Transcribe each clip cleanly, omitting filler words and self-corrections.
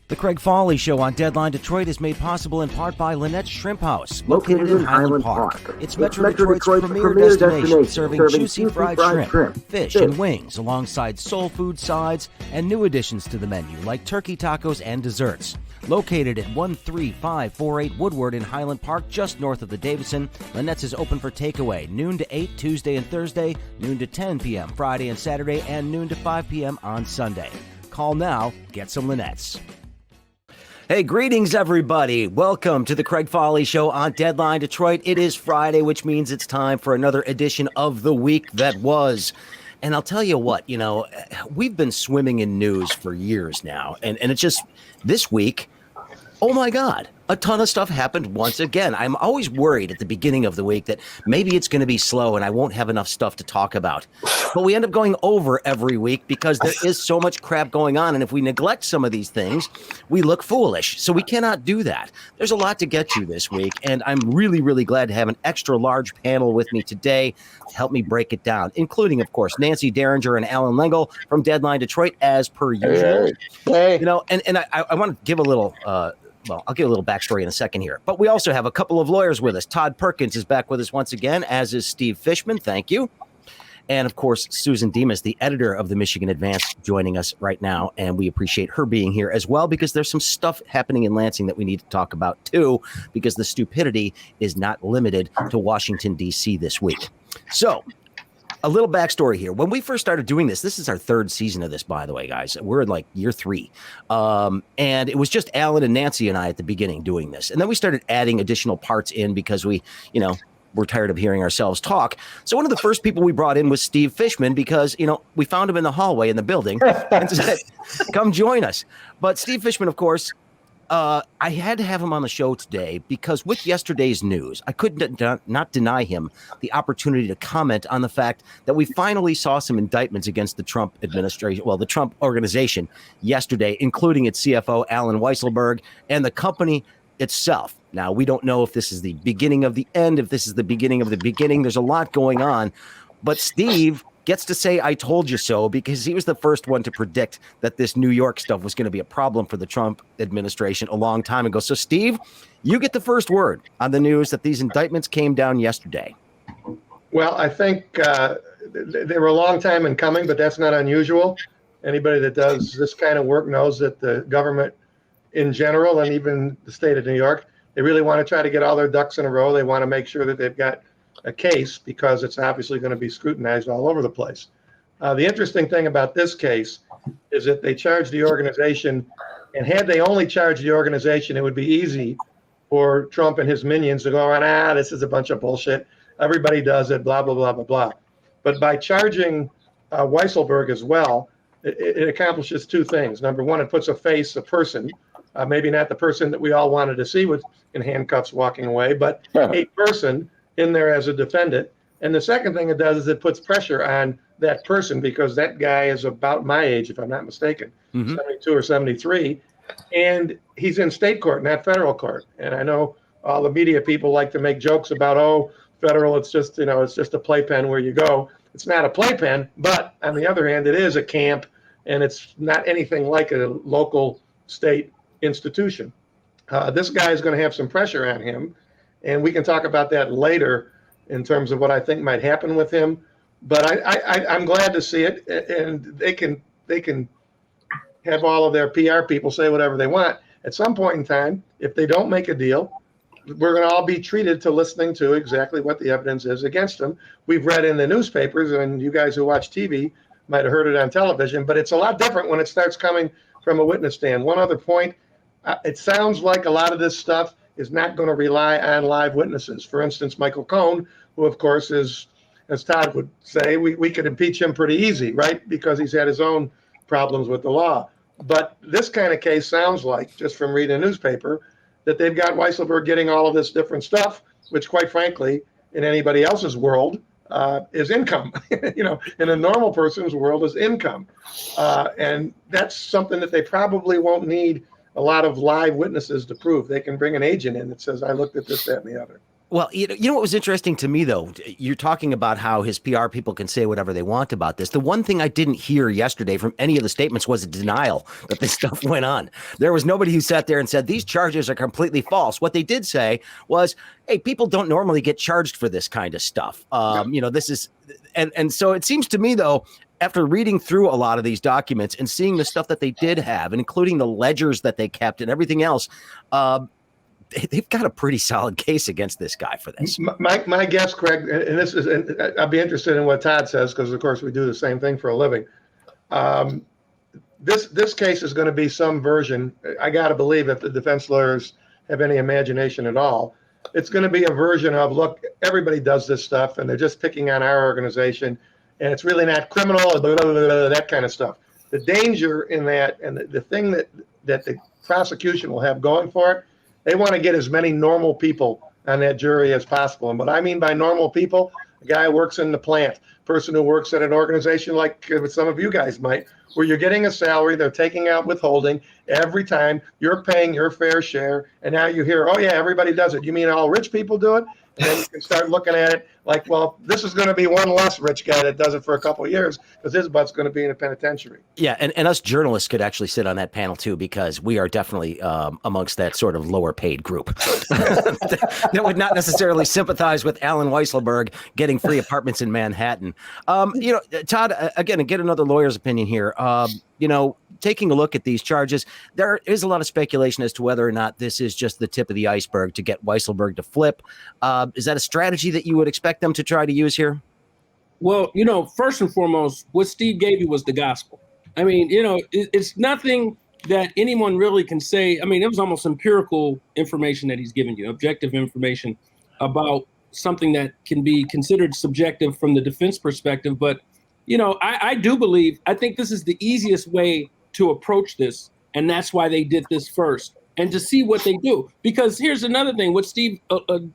The Craig Foley Show on Deadline Detroit is made possible in part by Lynette's Shrimp House, located in Highland Park. It's Metro Detroit's premier destination, serving juicy fried shrimp, fish, and wings, alongside soul food sides and new additions to the menu, like turkey tacos and desserts. Located at 13548 Woodward in Highland Park, just north of the Davidson, Lynette's is open for takeaway, noon to 8 Tuesday and Thursday, noon to 10 p.m. Friday and Saturday, and noon to 5 p.m. on Sunday. Call now, get some Lynette's. Hey, greetings, everybody. Welcome to the Craig Foley Show on Deadline Detroit. It is Friday, which means it's time for another edition of the week that was. And I'll tell you what, we've been swimming in news for years now. And it's just this week, oh my God, a ton of stuff happened once again. I'm always worried at the beginning of the week that maybe it's going to be slow and I won't have enough stuff to talk about. But we end up going over every week because there is so much crap going on. And if we neglect some of these things, we look foolish. So we cannot do that. There's a lot to get to this week. And I'm really, really glad to have an extra large panel with me today to help me break it down, including, of course, Nancy Derringer and Alan Lengel from Deadline Detroit, as per usual. Hey. And I want to give a little I'll give a little backstory in a second here. But we also have a couple of lawyers with us. Todd Perkins is back with us once again, as is Steve Fishman. Thank you. And, of course, Susan Demas, the editor of the Michigan Advance, joining us right now. And we appreciate her being here as well, because there's some stuff happening in Lansing that we need to talk about, too, because the stupidity is not limited to Washington, D.C. this week. So a little backstory here. When we first started doing this is our third season of this, by the way, guys. We're in like year 3. And it was just Alan and Nancy and I at the beginning doing this. And then we started adding additional parts in because we're tired of hearing ourselves talk. So one of the first people we brought in was Steve Fishman because, we found him in the hallway in the building and said, come join us. But Steve Fishman, of course, I had to have him on the show today because with yesterday's news, I could not deny him the opportunity to comment on the fact that we finally saw some indictments against the Trump administration, the Trump organization yesterday, including its CFO, Alan Weisselberg, and the company itself. Now, we don't know if this is the beginning of the end, if this is the beginning of the beginning. There's a lot going on. But Steve gets to say, I told you so, because he was the first one to predict that this New York stuff was going to be a problem for the Trump administration a long time ago. So, Steve, you get the first word on the news that these indictments came down yesterday. Well, I think they were a long time in coming, but that's not unusual. Anybody that does this kind of work knows that the government in general, and even the state of New York, they really want to try to get all their ducks in a row. They want to make sure that they've got a case because it's obviously going to be scrutinized all over the place. The interesting thing about this case is that they charged the organization, and had they only charged the organization, it would be easy for Trump and his minions to go around, this is a bunch of bullshit. Everybody does it, blah, blah, blah, blah, blah. But by charging Weisselberg as well, it accomplishes two things. Number one, it puts a face, a person, maybe not the person that we all wanted to see in handcuffs walking away, but a person in there as a defendant. And the second thing it does is it puts pressure on that person because that guy is about my age, if I'm not mistaken, 72 or 73. And he's in state court, not federal court. And I know all the media people like to make jokes about, federal, it's just a playpen where you go. It's not a playpen, but on the other hand, it is a camp, and it's not anything like a local state institution. This guy is going to have some pressure on him. And we can talk about that later in terms of what I think might happen with him. But I'm glad to see it. And they can have all of their PR people say whatever they want. At some point in time, if they don't make a deal, we're going to all be treated to listening to exactly what the evidence is against them. We've read in the newspapers, and you guys who watch TV might have heard it on television, but it's a lot different when it starts coming from a witness stand. One other point, it sounds like a lot of this stuff is not going to rely on live witnesses. For instance, Michael Cohen, who, of course, is, as Todd would say, we could impeach him pretty easy, right? Because he's had his own problems with the law. But this kind of case sounds like, just from reading a newspaper, that they've got Weisselberg getting all of this different stuff, which, quite frankly, in anybody else's world, is income. In a normal person's world is income. And that's something that they probably won't need a lot of live witnesses to prove. They can bring an agent in that says, I looked at this, that, and the other. Well, you know what was interesting to me, though? You're talking about how his PR people can say whatever they want about this. The one thing I didn't hear yesterday from any of the statements was a denial that this stuff went on. There was nobody who sat there and said these charges are completely false. What they did say was, hey, people don't normally get charged for this kind of stuff. This is and so it seems to me, though, after reading through a lot of these documents and seeing the stuff that they did have, including the ledgers that they kept and everything else, they've got a pretty solid case against this guy for this. My guess, Craig, and this is, and I'd be interested in what Todd says, because of course we do the same thing for a living. This case is going to be some version. I got to believe, if the defense lawyers have any imagination at all, it's going to be a version of, look, everybody does this stuff, and they're just picking on our organization, and it's really not criminal, blah, blah, blah, blah, that kind of stuff. The danger in that, and the thing that the prosecution will have going for it, they want to get as many normal people on that jury as possible. And what I mean by normal people, a guy who works in the plant, person who works at an organization like some of you guys might, where you're getting a salary, they're taking out withholding every time, you're paying your fair share, and now you hear, oh yeah, everybody does it. You mean all rich people do it? And then you can start looking at it like, well, this is going to be one less rich guy that does it for a couple of years, because his butt's going to be in a penitentiary. Yeah, and us journalists could actually sit on that panel too, because we are definitely amongst that sort of lower paid group that would not necessarily sympathize with Alan Weisselberg getting free apartments in Manhattan. Todd, again, get another lawyer's opinion here. Taking a look at these charges, there is a lot of speculation as to whether or not this is just the tip of the iceberg to get Weisselberg to flip. Is that a strategy that you would expect them to try to use here? Well, first and foremost, what Steve gave you was the gospel. I mean, it's nothing that anyone really can say. I mean, it was almost empirical information that he's given you, objective information about something that can be considered subjective from the defense perspective. But, I do believe, I think this is the easiest way to approach this. And that's why they did this first, and to see what they do. Because here's another thing, what Steve,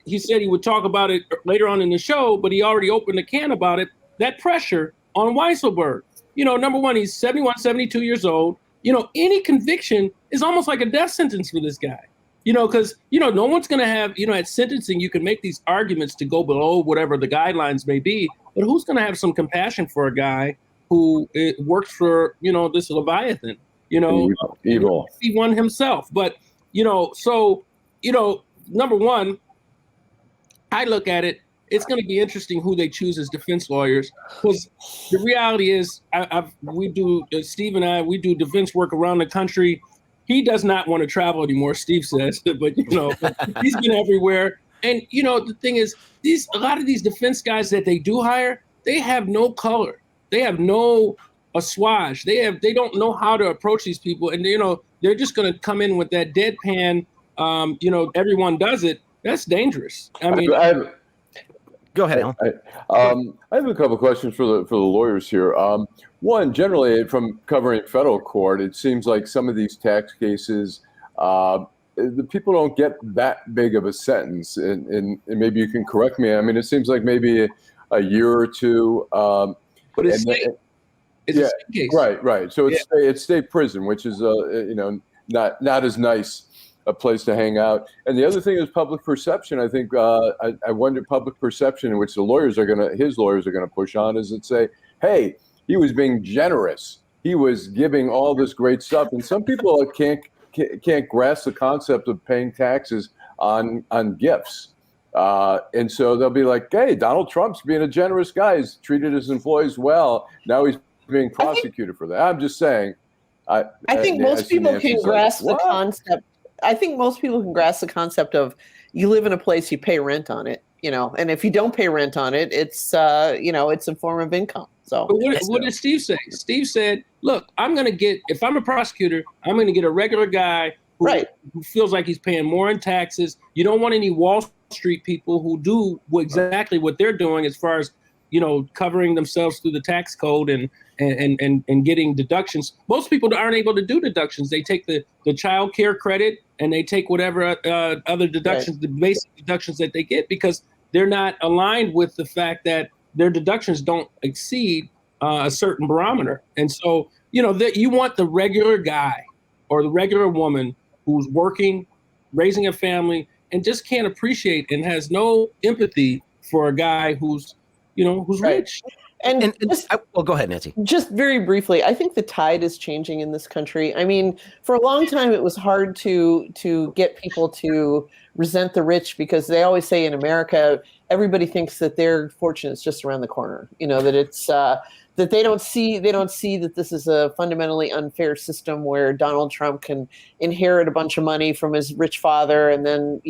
he said he would talk about it later on in the show, but he already opened a can about it, that pressure on Weisselberg. Number one, he's 71, 72 years old. Any conviction is almost like a death sentence for this guy. Because, no one's going to have, at sentencing, you can make these arguments to go below whatever the guidelines may be, but who's going to have some compassion for a guy who works for, this Leviathan, evil. He won himself. But, number one, I look at it, it's going to be interesting who they choose as defense lawyers, because the reality is Steve and I, we do defense work around the country. He does not want to travel anymore, Steve says, but he's been everywhere. And the thing is, a lot of these defense guys that they do hire, they have no color, they have no assuage, they don't know how to approach these people, and they're just going to come in with that deadpan. Everyone does it. That's dangerous. I mean, go ahead, Alan. I have a couple of questions for the lawyers here. One, generally, from covering federal court, it seems like some of these tax cases, the people don't get that big of a sentence, and maybe you can correct me. I mean, it seems like maybe a year or two. But it's a state case. Right. So it's state prison, which is not as nice a place to hang out. And the other thing is public perception. I think I wonder public perception, in which his lawyers are going to push on, is that say, hey, he was being generous. He was giving all this great stuff, and some people can't grasp the concept of paying taxes on gifts. And so they'll be like, hey, Donald Trump's being a generous guy. He's treated his employees well. Now he's being prosecuted for that. I'm just saying. I think most people can grasp the concept. I think most people can grasp the concept of, you live in a place, you pay rent on it, and if you don't pay rent on it, it's it's a form of income. So what did Steve say? Steve said, look, if I'm a prosecutor, I'm going to get a regular guy who feels like he's paying more in taxes. You don't want any Wall Street people who do exactly what they're doing as far as, covering themselves through the tax code and getting deductions. Most people aren't able to do deductions. They take the child care credit, and they take whatever other deductions, the basic deductions that they get, because they're not aligned with the fact that their deductions don't exceed a certain barometer. And so, that you want the regular guy or the regular woman who's working, raising a family, and just can't appreciate and has no empathy for a guy who's rich. And well, go ahead, Nancy. Just very briefly, I think the tide is changing in this country. I mean, for a long time, it was hard to get people to resent the rich because they always say in America, everybody thinks that their fortune is just around the corner. That it's that they don't see that this is a fundamentally unfair system where Donald Trump can inherit a bunch of money from his rich father and then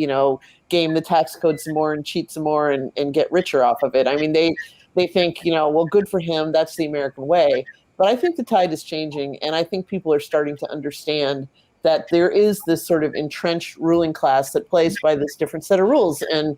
game the tax code some more and cheat some more and get richer off of it. I mean, they think, well, good for him. That's the American way. But I think the tide is changing. And I think people are starting to understand that there is this sort of entrenched ruling class that plays by this different set of rules. And,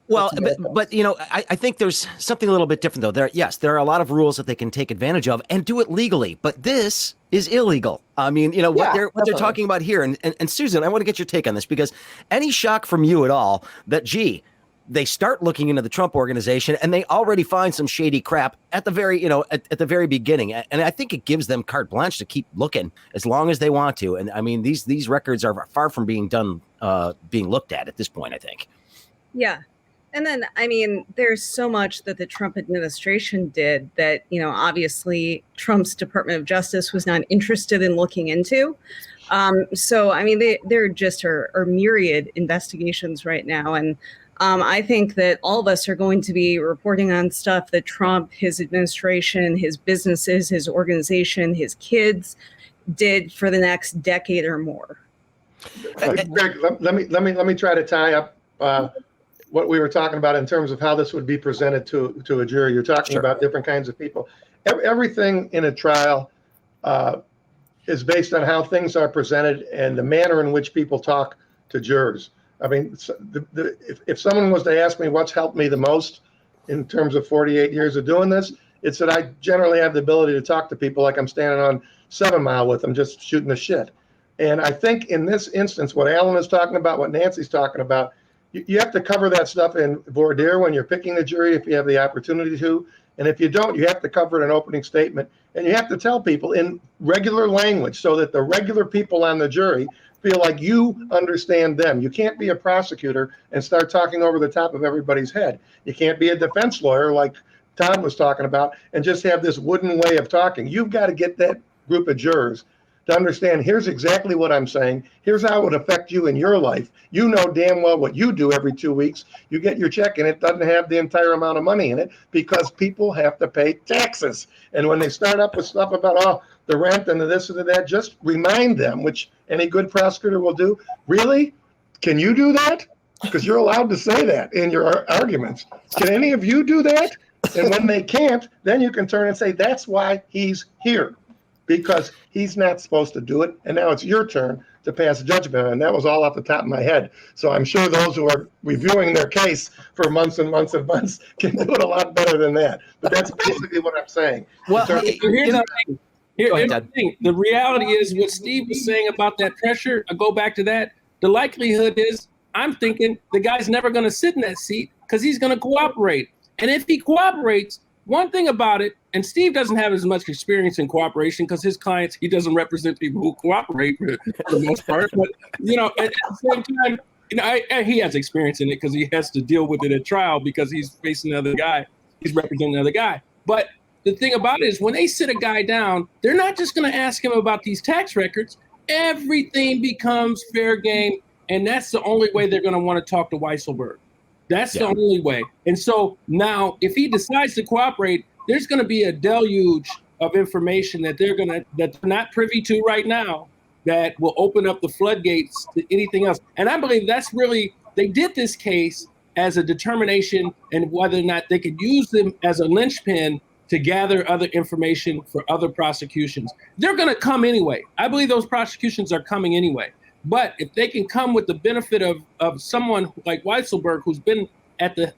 well, but I think there's something a little bit different, though. There are a lot of rules that they can take advantage of and do it legally. But this is illegal. I mean, what they're talking about here. And Susan, I want to get your take on this, because any shock from you at all that, they start looking into the Trump organization and they already find some shady crap at the very, at the very beginning. And I think it gives them carte blanche to keep looking as long as they want to. And I mean, these records are far from being looked at this point, I think. Yeah. And then, I mean, there's so much that the Trump administration did that, obviously Trump's Department of Justice was not interested in looking into. So, I mean, there just are myriad investigations right now. And I think that all of us are going to be reporting on stuff that Trump, his administration, his businesses, his organization, his kids did for the next decade or more. Greg, let me try to tie up what we were talking about in terms of how this would be presented to a jury. You're talking about different kinds of people. Everything in a trial is based on how things are presented and the manner in which people talk to jurors. I mean, if someone was to ask me what's helped me the most in terms of 48 years of doing this, it's that I generally have the ability to talk to people like I'm standing on 7 Mile with them, just shooting the shit. And I think in this instance, what Alan is talking about, what Nancy's talking about, you have to cover that stuff in voir dire when you're picking the jury, if you have the opportunity to. And if you don't, you have to cover it in an opening statement. And you have to tell people in regular language so that the regular people on the jury feel like you understand them. You can't be a prosecutor and start talking over the top of everybody's head. You can't be a defense lawyer like Todd was talking about and just have this wooden way of talking. You've got to get that group of jurors to understand, here's exactly what I'm saying. Here's how it would affect you in your life. You know damn well what you do every 2 weeks. You get your check and it doesn't have the entire amount of money in it because people have to pay taxes. And when they start up with stuff about, the rent and the this and the that, just remind them, which any good prosecutor will do. Really? Can you do that? Because you're allowed to say that in your arguments. Can any of you do that? And when they can't, then you can turn and say, that's why he's here. Because he's not supposed to do it. And now it's your turn to pass judgment. And that was all off the top of my head. So I'm sure those who are reviewing their case for months and months and months can do it a lot better than that. But that's basically what I'm saying. Well, here's the thing. Here's the thing. The reality is what Steve was saying about that pressure. I go back to that. The likelihood is I'm thinking the guy's never going to sit in that seat because he's going to cooperate. And if he cooperates, one thing about it, and Steve doesn't have as much experience in cooperation because his clients, he doesn't represent people who cooperate for the most part. But, at the same time, he has experience in it because he has to deal with it at trial because he's facing another guy. He's representing another guy. But the thing about it is when they sit a guy down, they're not just going to ask him about these tax records. Everything becomes fair game. And that's the only way they're going to want to talk to Weisselberg. That's the only way. And so now if he decides to cooperate, there's going to be a deluge of information that they're not privy to right now that will open up the floodgates to anything else. And I believe that's really, they did this case as a determination and whether or not they could use them as a linchpin to gather other information for other prosecutions. They're going to come anyway. I believe those prosecutions are coming anyway. But if they can come with the benefit of someone like Weisselberg, who's been at the,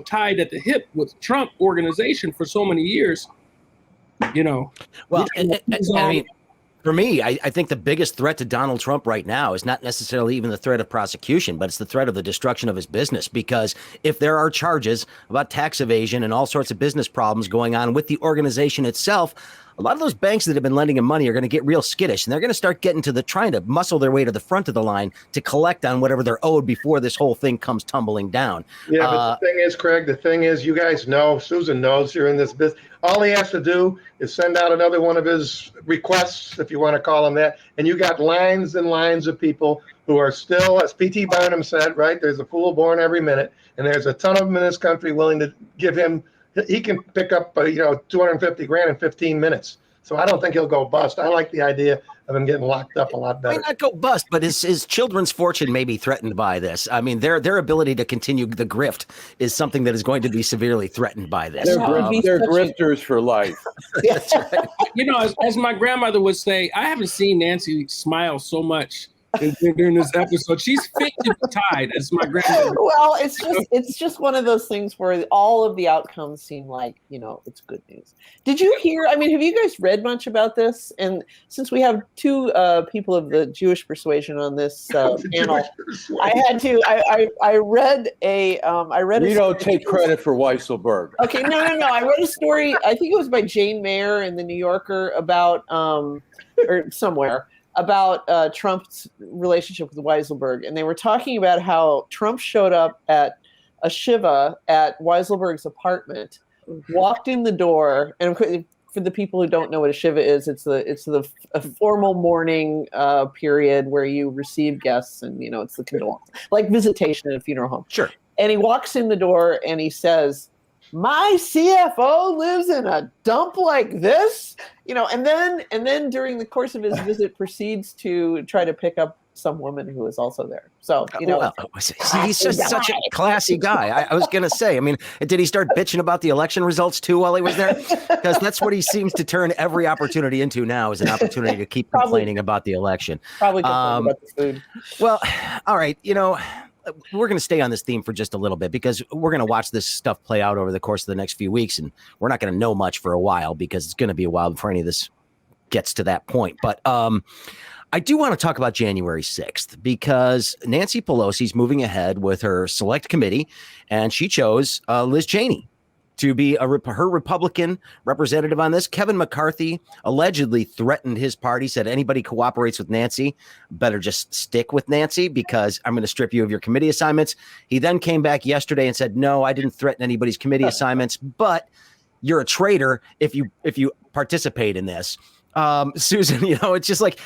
tied at the hip with Trump organization for so many years, Well, I mean, for me, I think the biggest threat to Donald Trump right now is not necessarily even the threat of prosecution, but it's the threat of the destruction of his business. Because if there are charges about tax evasion and all sorts of business problems going on with the organization itself, a lot of those banks that have been lending him money are going to get real skittish, and they're going to start getting to trying to muscle their way to the front of the line to collect on whatever they're owed before this whole thing comes tumbling down. Yeah, but the thing is, Craig, you guys know, Susan knows you're in this business. All he has to do is send out another one of his requests, if you want to call them that, and you got lines and lines of people who are still, as P.T. Barnum said, right, there's a fool born every minute, and there's a ton of them in this country willing to give him, he can pick up, $250,000 in 15 minutes. So I don't think he'll go bust. I like the idea of him getting locked up a lot better. Might not go bust, but his children's fortune may be threatened by this. I mean, their ability to continue the grift is something that is going to be severely threatened by this. They're grifters for life. That's right. As my grandmother would say, I haven't seen Nancy smile so much during this episode. She's fit to be tied, as my grandmother. Well, it's just one of those things where all of the outcomes seem like, it's good news. Did you hear? I mean, have you guys read much about this? And since we have two people of the Jewish persuasion on this panel, I had to. I read a. We don't take credit for Weisselberg. Okay, no. I read a story. I think it was by Jane Mayer in the New Yorker about or somewhere. About Trump's relationship with Weisselberg. And they were talking about how Trump showed up at a shiva at Weisselberg's apartment, walked in the door, and for the people who don't know what a shiva is, it's a formal morning period where you receive guests, and it's the condolence, like visitation at a funeral home. Sure. And he walks in the door and he says, "My CFO lives in a dump like this," and then during the course of his visit proceeds to try to pick up some woman who is also there. So, he's just such a classy guy. I was going to say, I mean, did he start bitching about the election results too while he was there? Because that's what he seems to turn every opportunity into now, is an opportunity to keep complaining about the election. Probably about the food. Well, all right. We're going to stay on this theme for just a little bit, because we're going to watch this stuff play out over the course of the next few weeks, and we're not going to know much for a while, because it's going to be a while before any of this gets to that point. But I do want to talk about January 6th, because Nancy Pelosi's moving ahead with her select committee, and she chose Liz Cheney to be her Republican representative on this. Kevin McCarthy allegedly threatened his party, said anybody cooperates with Nancy better just stick with Nancy, because I'm going to strip you of your committee assignments. He then came back yesterday and said, no, I didn't threaten anybody's committee assignments, but you're a traitor if you participate in this. Susan, it's just like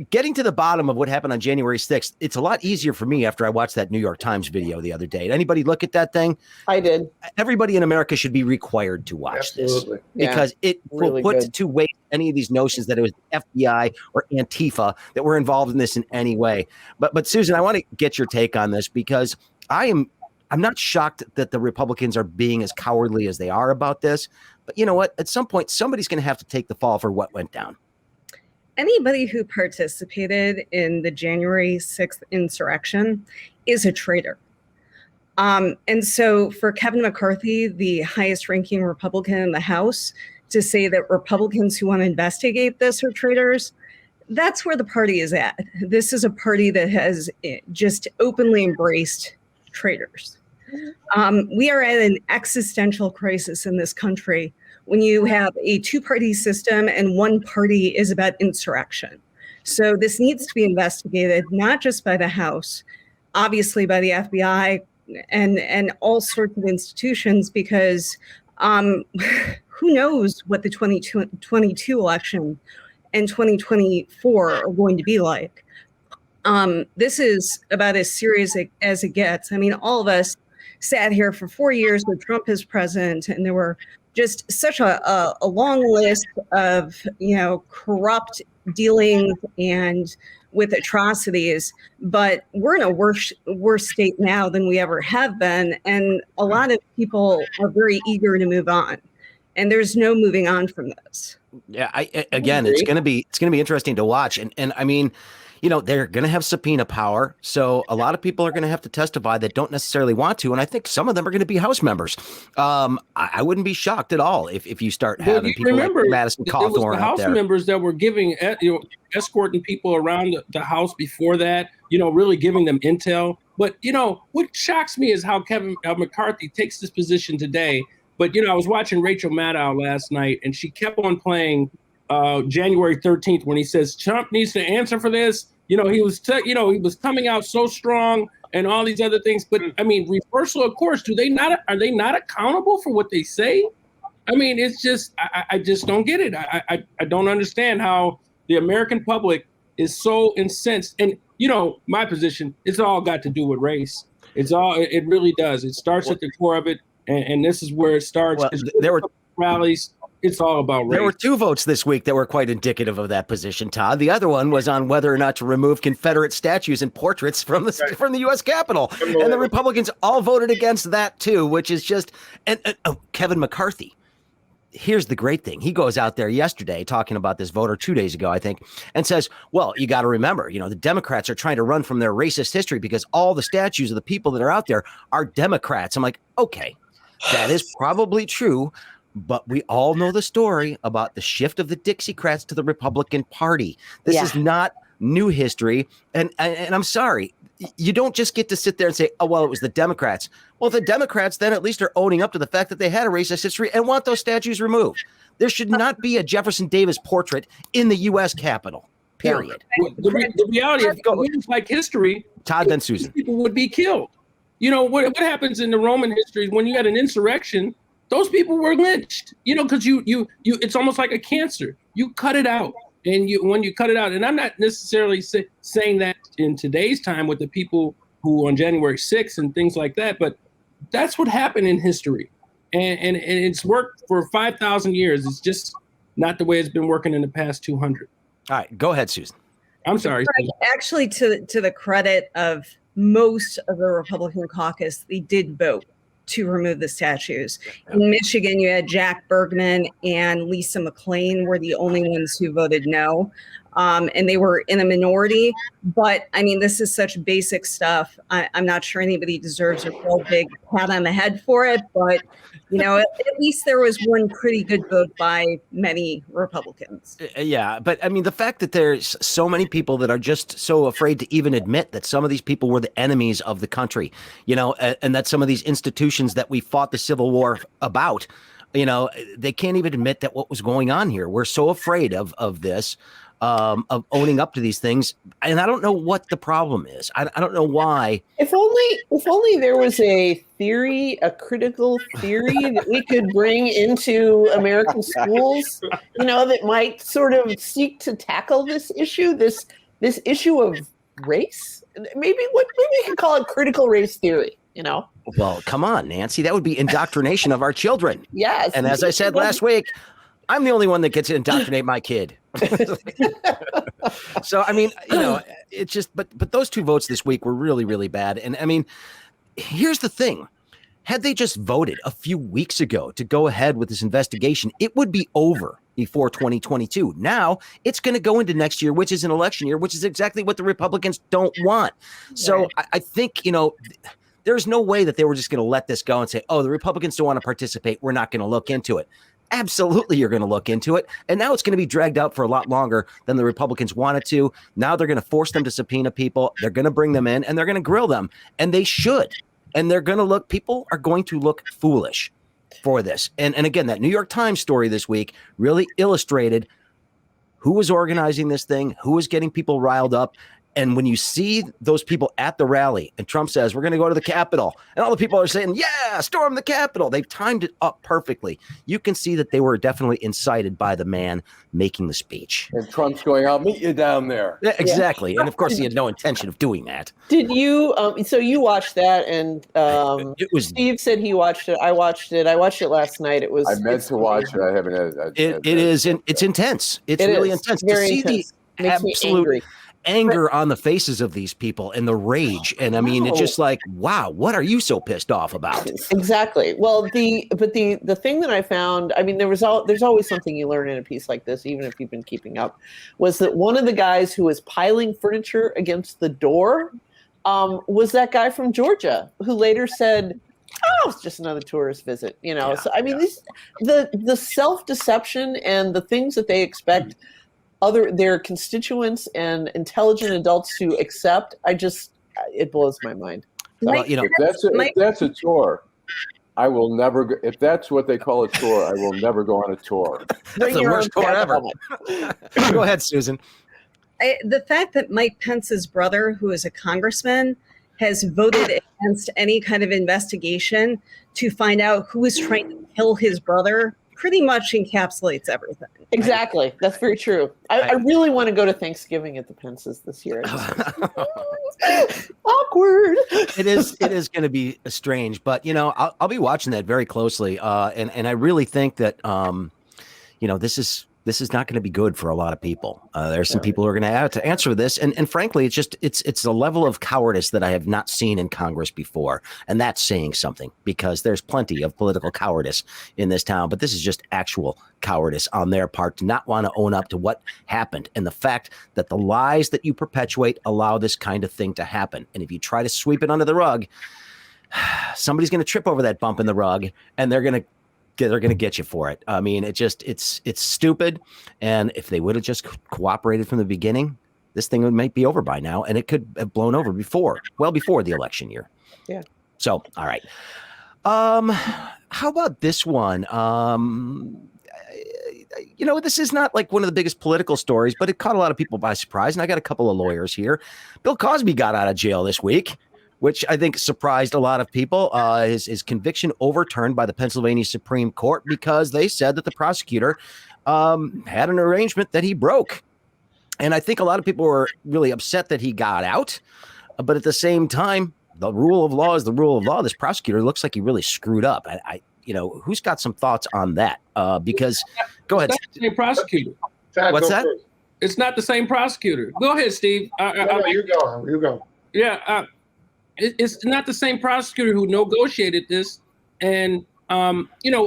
getting to the bottom of what happened on January 6th. It's a lot easier for me after I watched that New York Times video the other day. Did anybody look at that thing? I did. Everybody in America should be required to watch this, because it will put to waste any of these notions that it was the FBI or Antifa that were involved in this in any way. But Susan, I want to get your take on this, because I'm not shocked that the Republicans are being as cowardly as they are about this. But you know what? At some point, somebody's going to have to take the fall for what went down. Anybody who participated in the January 6th insurrection is a traitor. And so for Kevin McCarthy, the highest ranking Republican in the House, to say that Republicans who want to investigate this are traitors, that's where the party is at. This is a party that has just openly embraced traitors. We are at an existential crisis in this country when you have a two-party system and one party is about insurrection. So this needs to be investigated, not just by the House, obviously by the FBI and all sorts of institutions, because who knows what the 2022 election and 2024 are going to be like. This is about as serious as it gets. I mean, all of us sat here for 4 years with Trump as president, and there were just such a long list of, corrupt dealings and with atrocities. But we're in a worse state now than we ever have been. And a lot of people are very eager to move on. And there's no moving on from this. Yeah, it's going to be interesting to watch. And I mean, they're going to have subpoena power. So a lot of people are going to have to testify that don't necessarily want to. And I think some of them are going to be House members. I wouldn't be shocked at all if you start having people like Madison Cawthorn out there. It was the House members that were escorting people around the House before that, really giving them intel. But, what shocks me is how Kevin McCarthy takes this position today. But, I was watching Rachel Maddow last night, and she kept on playing January 13th when he says Trump needs to answer for this. He was he was coming out so strong and all these other things. But I mean, reversal of course, are they not accountable for what they say? I mean, it's just I just don't get it. I don't understand how the American public is so incensed. And my position, it's all got to do with race. It really does. It starts at the core of it, and this is where it starts. Well, there were rallies. It's all about race. There were 2 votes this week that were quite indicative of that position, Todd. The other one was on whether or not to remove Confederate statues and portraits from the U.S. Capitol. And the Republicans all voted against that, too, which is just Kevin McCarthy. Here's the great thing. He goes out there yesterday talking about this vote, or 2 days ago, I think, and says, well, you got to remember, the Democrats are trying to run from their racist history because all the statues of the people that are out there are Democrats. I'm like, okay, that is probably true. But we all know the story about the shift of the Dixiecrats to the Republican Party. This is not new history. And I'm sorry, you don't just get to sit there and say, oh, well, it was the Democrats. Well, the Democrats then at least are owning up to the fact that they had a racist history and want those statues removed. There should not be a Jefferson Davis portrait in the U.S. Capitol, period. The reality is, like history, Todd, then Susan. People would be killed. What happens in the Roman history when you had an insurrection? Those people were lynched, because you it's almost like a cancer. You cut it out, and when you cut it out, and I'm not necessarily saying that in today's time with the people who on January 6th and things like that, but that's what happened in history, and it's worked for 5,000 years. It's just not the way it's been working in the past 200. All right, go ahead, Susan. I'm sorry. Actually, to the credit of most of the Republican caucus, they did vote to remove the statues. In Michigan, you had Jack Bergman and Lisa McClain were the only ones who voted no. And they were in a minority. But I mean, this is such basic stuff. I'm not sure anybody deserves a real big pat on the head for it. But, at least there was one pretty good vote by many Republicans. Yeah. But I mean, the fact that there's so many people that are just so afraid to even admit that some of these people were the enemies of the country, and that some of these institutions that we fought the Civil War about, they can't even admit that what was going on here. We're so afraid of this. Of owning up to these things, and I don't know what the problem is. I don't know why. If only there was a critical theory that we could bring into American schools, that might sort of seek to tackle this issue, this issue of race. Maybe we could call it critical race theory. Well, come on, Nancy, that would be indoctrination of our children. Yes, and as I said last week, I'm the only one that gets to indoctrinate my kid. So, I mean, it's just, but those 2 votes this week were really, really bad. And I mean, here's the thing. Had they just voted a few weeks ago to go ahead with this investigation, it would be over before 2022. Now it's going to go into next year, which is an election year, which is exactly what the Republicans don't want. So I think, there's no way that they were just going to let this go and say, oh, the Republicans don't want to participate. We're not going to look into it. Absolutely, you're going to look into it. And now it's going to be dragged out for a lot longer than the Republicans wanted to. Now they're going to force them to subpoena people. They're going to bring them in and they're going to grill them. And they should. And they're going to people are going to look foolish for this. And again, that New York Times story this week really illustrated who was organizing this thing, who was getting people riled up. And when you see those people at the rally and Trump says, we're going to go to the Capitol, and all the people are saying, yeah, storm the Capitol. They've timed it up perfectly. You can see that they were definitely incited by the man making the speech. And Trump's going, I'll meet you down there. Yeah, exactly. And of course, he had no intention of doing that. Did you? So you watched that, and it was. Steve said he watched it. I watched it. I watched it last night. It was. I meant to watch it. I haven't had it. It's intense. It's really intense to see intense. the absolute anger on the faces of these people and the rage. And I mean, it's just like, wow, what are you so pissed off about? Exactly. Well, the thing that I found, I mean, there's always something you learn in a piece like this, even if you've been keeping up, was that one of the guys who was piling furniture against the door was that guy from Georgia who later said, oh, it's just another tourist visit, So I mean, the self-deception and the things that they expect their constituents and intelligent adults to accept, it blows my mind. So, if that's a tour, I will never go, if that's what they call a tour, I will never go on a tour. That's the worst tour ever. Go ahead, Susan. The fact that Mike Pence's brother, who is a congressman, has voted against any kind of investigation to find out who is trying to kill his brother pretty much encapsulates everything. Exactly. That's very true. I really want to go to Thanksgiving at the Pences this year. Awkward. It is going to be strange, but I'll be watching that very closely. And I really think that this is not going to be good for a lot of people. There's some people who are going to have to answer this. And frankly, it's a level of cowardice that I have not seen in Congress before. And that's saying something, because there's plenty of political cowardice in this town. But this is just actual cowardice on their part to not want to own up to what happened. And the fact that the lies that you perpetuate allow this kind of thing to happen. And if you try to sweep it under the rug, somebody's going to trip over that bump in the rug, and they're going to get you for it. I mean, it's stupid. And if they would have just cooperated from the beginning, this thing might be over by now, and it could have blown over before the election year. Yeah. So, all right. How about this one? This is not like one of the biggest political stories, but it caught a lot of people by surprise. And I got a couple of lawyers here. Bill Cosby got out of jail this week, which I think surprised a lot of people. His conviction overturned by the Pennsylvania Supreme Court because they said that the prosecutor had an arrangement that he broke. And I think a lot of people were really upset that he got out. But at the same time, the rule of law is the rule of law. This prosecutor looks like he really screwed up. Who's got some thoughts on that? Because go ahead. It's not the same prosecutor. What's that? First. It's not the same prosecutor. Go ahead, Steve. You go. Yeah. It's not the same prosecutor who negotiated this. And,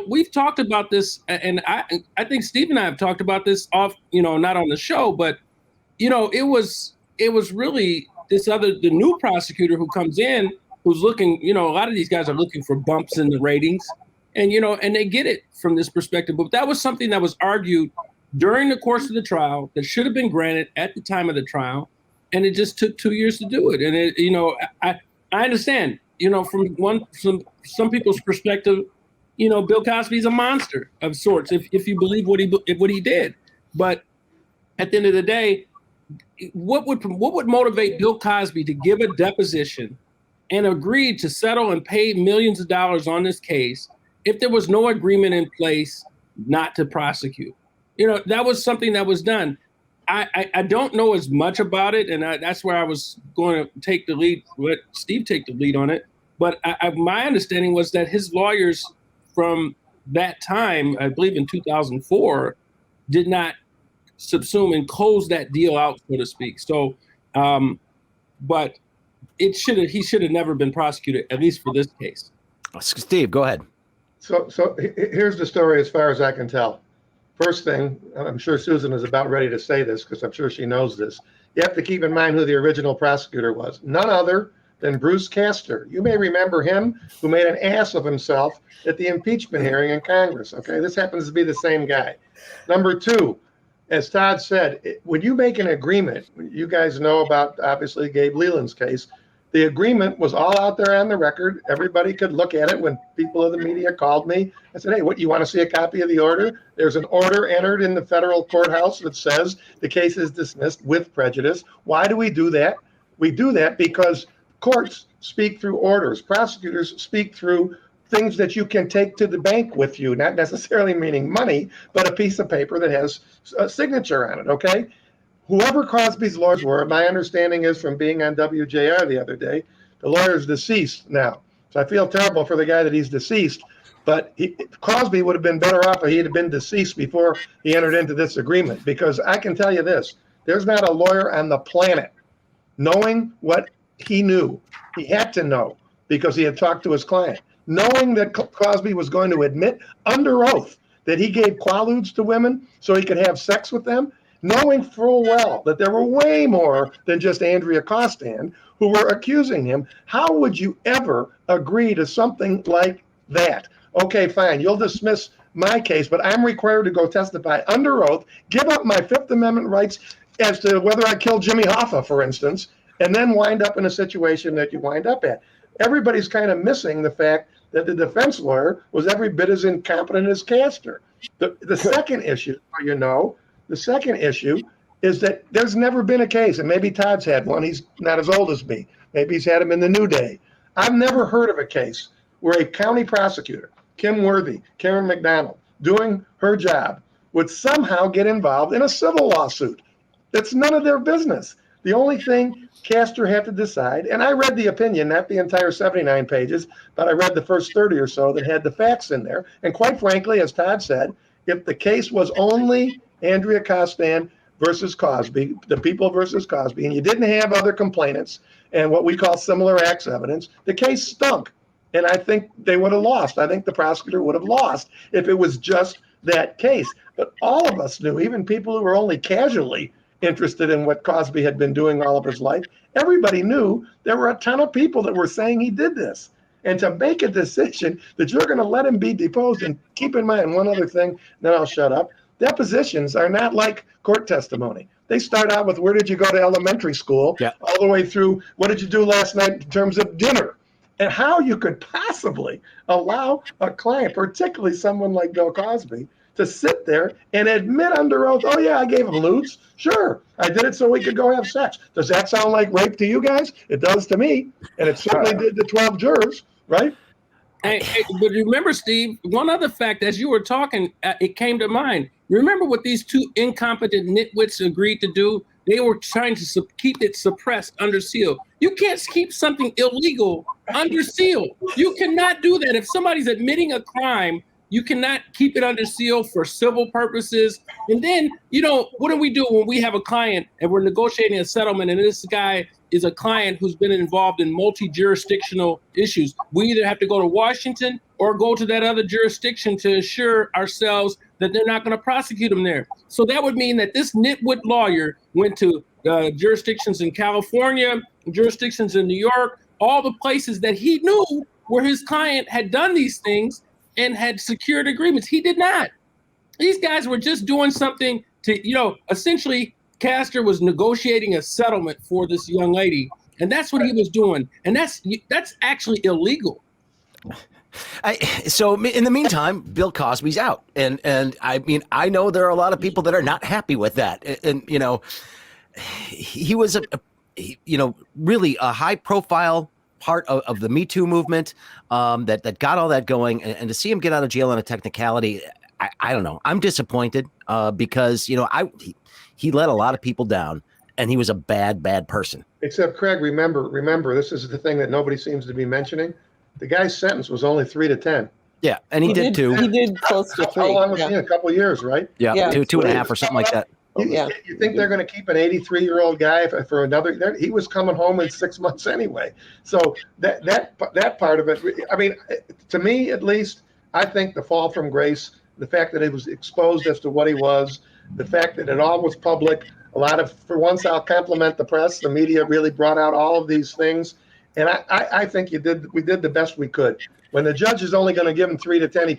we've talked about this, and I think Steve and I have talked about this off, not on the show, but, it was really the new prosecutor who comes in, who's looking, a lot of these guys are looking for bumps in the ratings, and, and they get it from this perspective. But that was something that was argued during the course of the trial that should have been granted at the time of the trial. And it just took 2 years to do it. And I understand, from some people's perspective, Bill Cosby's a monster of sorts, if you believe what he did. But at the end of the day, what would motivate Bill Cosby to give a deposition and agree to settle and pay millions of dollars on this case if there was no agreement in place not to prosecute? That was something that was done. I don't know as much about it, and that's where I was going to take the lead, let Steve take the lead on it. But my understanding was that his lawyers from that time, I believe in 2004, did not subsume and close that deal out, so to speak. So, but he should have never been prosecuted, at least for this case. Steve, go ahead. So here's the story as far as I can tell. First thing, I'm sure Susan is about ready to say this because I'm sure she knows this. You have to keep in mind who the original prosecutor was. None other than Bruce Castor. You may remember him, who made an ass of himself at the impeachment hearing in Congress. Okay, this happens to be the same guy. Number two, as Todd said, when you make an agreement, you guys know about, obviously, Gabe Leland's case. The agreement was all out there on the record. Everybody could look at it. When people of the media called me, I said, hey, what, you want to see a copy of the order? There's an order entered in the federal courthouse that says the case is dismissed with prejudice. Why do we do that? We do that because courts speak through orders. Prosecutors speak through things that you can take to the bank with you, not necessarily meaning money, but a piece of paper that has a signature on it, okay? Whoever Cosby's lawyers were, my understanding is from being on WJR the other day, the lawyer is deceased now. So I feel terrible for the guy that he's deceased, but Cosby would have been better off if he had been deceased before he entered into this agreement. Because I can tell you this, there's not a lawyer on the planet knowing what he knew. He had to know because he had talked to his client. Knowing that Cosby was going to admit under oath that he gave quaaludes to women so he could have sex with them, knowing full well that there were way more than just Andrea Costan who were accusing him, how would you ever agree to something like that? Okay, fine, you'll dismiss my case, but I'm required to go testify under oath, give up my Fifth Amendment rights as to whether I killed Jimmy Hoffa, for instance, and then wind up in a situation that you wind up at. Everybody's kind of missing the fact that the defense lawyer was every bit as incompetent as Castor. The second issue, the second issue is that there's never been a case, and maybe Todd's had one. He's not as old as me. Maybe he's had them in the New Day. I've never heard of a case where a county prosecutor, Kim Worthy, Karen McDonald, doing her job, would somehow get involved in a civil lawsuit. That's none of their business. The only thing Castor had to decide, and I read the opinion, not the entire 79 pages, but I read the first 30 or so that had the facts in there. And quite frankly, as Todd said, if the case was only Andrea Costan versus Cosby, the people versus Cosby, and you didn't have other complainants and what we call similar acts evidence, the case stunk. And I think they would have lost. I think the prosecutor would have lost if it was just that case. But all of us knew, even people who were only casually interested in what Cosby had been doing all of his life, everybody knew there were a ton of people that were saying he did this. And to make a decision that you're going to let him be deposed, and keep in mind one other thing, then I'll shut up. Depositions are not like court testimony. They start out with, where did you go to elementary school, all the way through, what did you do last night in terms of dinner? And how you could possibly allow a client, particularly someone like Bill Cosby, to sit there and admit under oath, oh yeah, I gave him lewds. Sure, I did it so we could go have sex. Does that sound like rape to you guys? It does to me, and it certainly did to 12 jurors, right? Hey, but remember, Steve, one other fact, as you were talking, it came to mind. Remember what these two incompetent nitwits agreed to do? They were trying to keep it suppressed under seal. You can't keep something illegal under seal. You cannot do that. If somebody's admitting a crime, you cannot keep it under seal for civil purposes. And then, what do we do when we have a client and we're negotiating a settlement and this guy is a client who's been involved in multi-jurisdictional issues? We either have to go to Washington or go to that other jurisdiction to assure ourselves that they're not going to prosecute him there. So that would mean that this nitwit lawyer went to jurisdictions in California, jurisdictions in New York, all the places that he knew where his client had done these things and had secured agreements. He did not. These guys were just doing something to, essentially Castor was negotiating a settlement for this young lady. And that's what he was doing. And that's actually illegal. So in the meantime, Bill Cosby's out. And I mean, I know there are a lot of people that are not happy with that. And he was really a high profile part of the Me Too movement that got all that going, and to see him get out of jail on a technicality, I don't know. I'm disappointed because he let a lot of people down, and he was a bad person. Except Craig, remember, this is the thing that nobody seems to be mentioning. The guy's sentence was only 3 to 10. Yeah, and he did 2. He did close to 3. How long was he? A couple of years, right? Yeah, 2.5 or something like that. You think they're going to keep an 83-year-old guy for another? He was coming home in 6 months anyway. So that part of it, I mean, to me at least, I think the fall from grace, the fact that it was exposed as to what he was, the fact that it all was public, for once I'll compliment the press, the media really brought out all of these things. And I think we did the best we could. When the judge is only going to give him 3 to 10,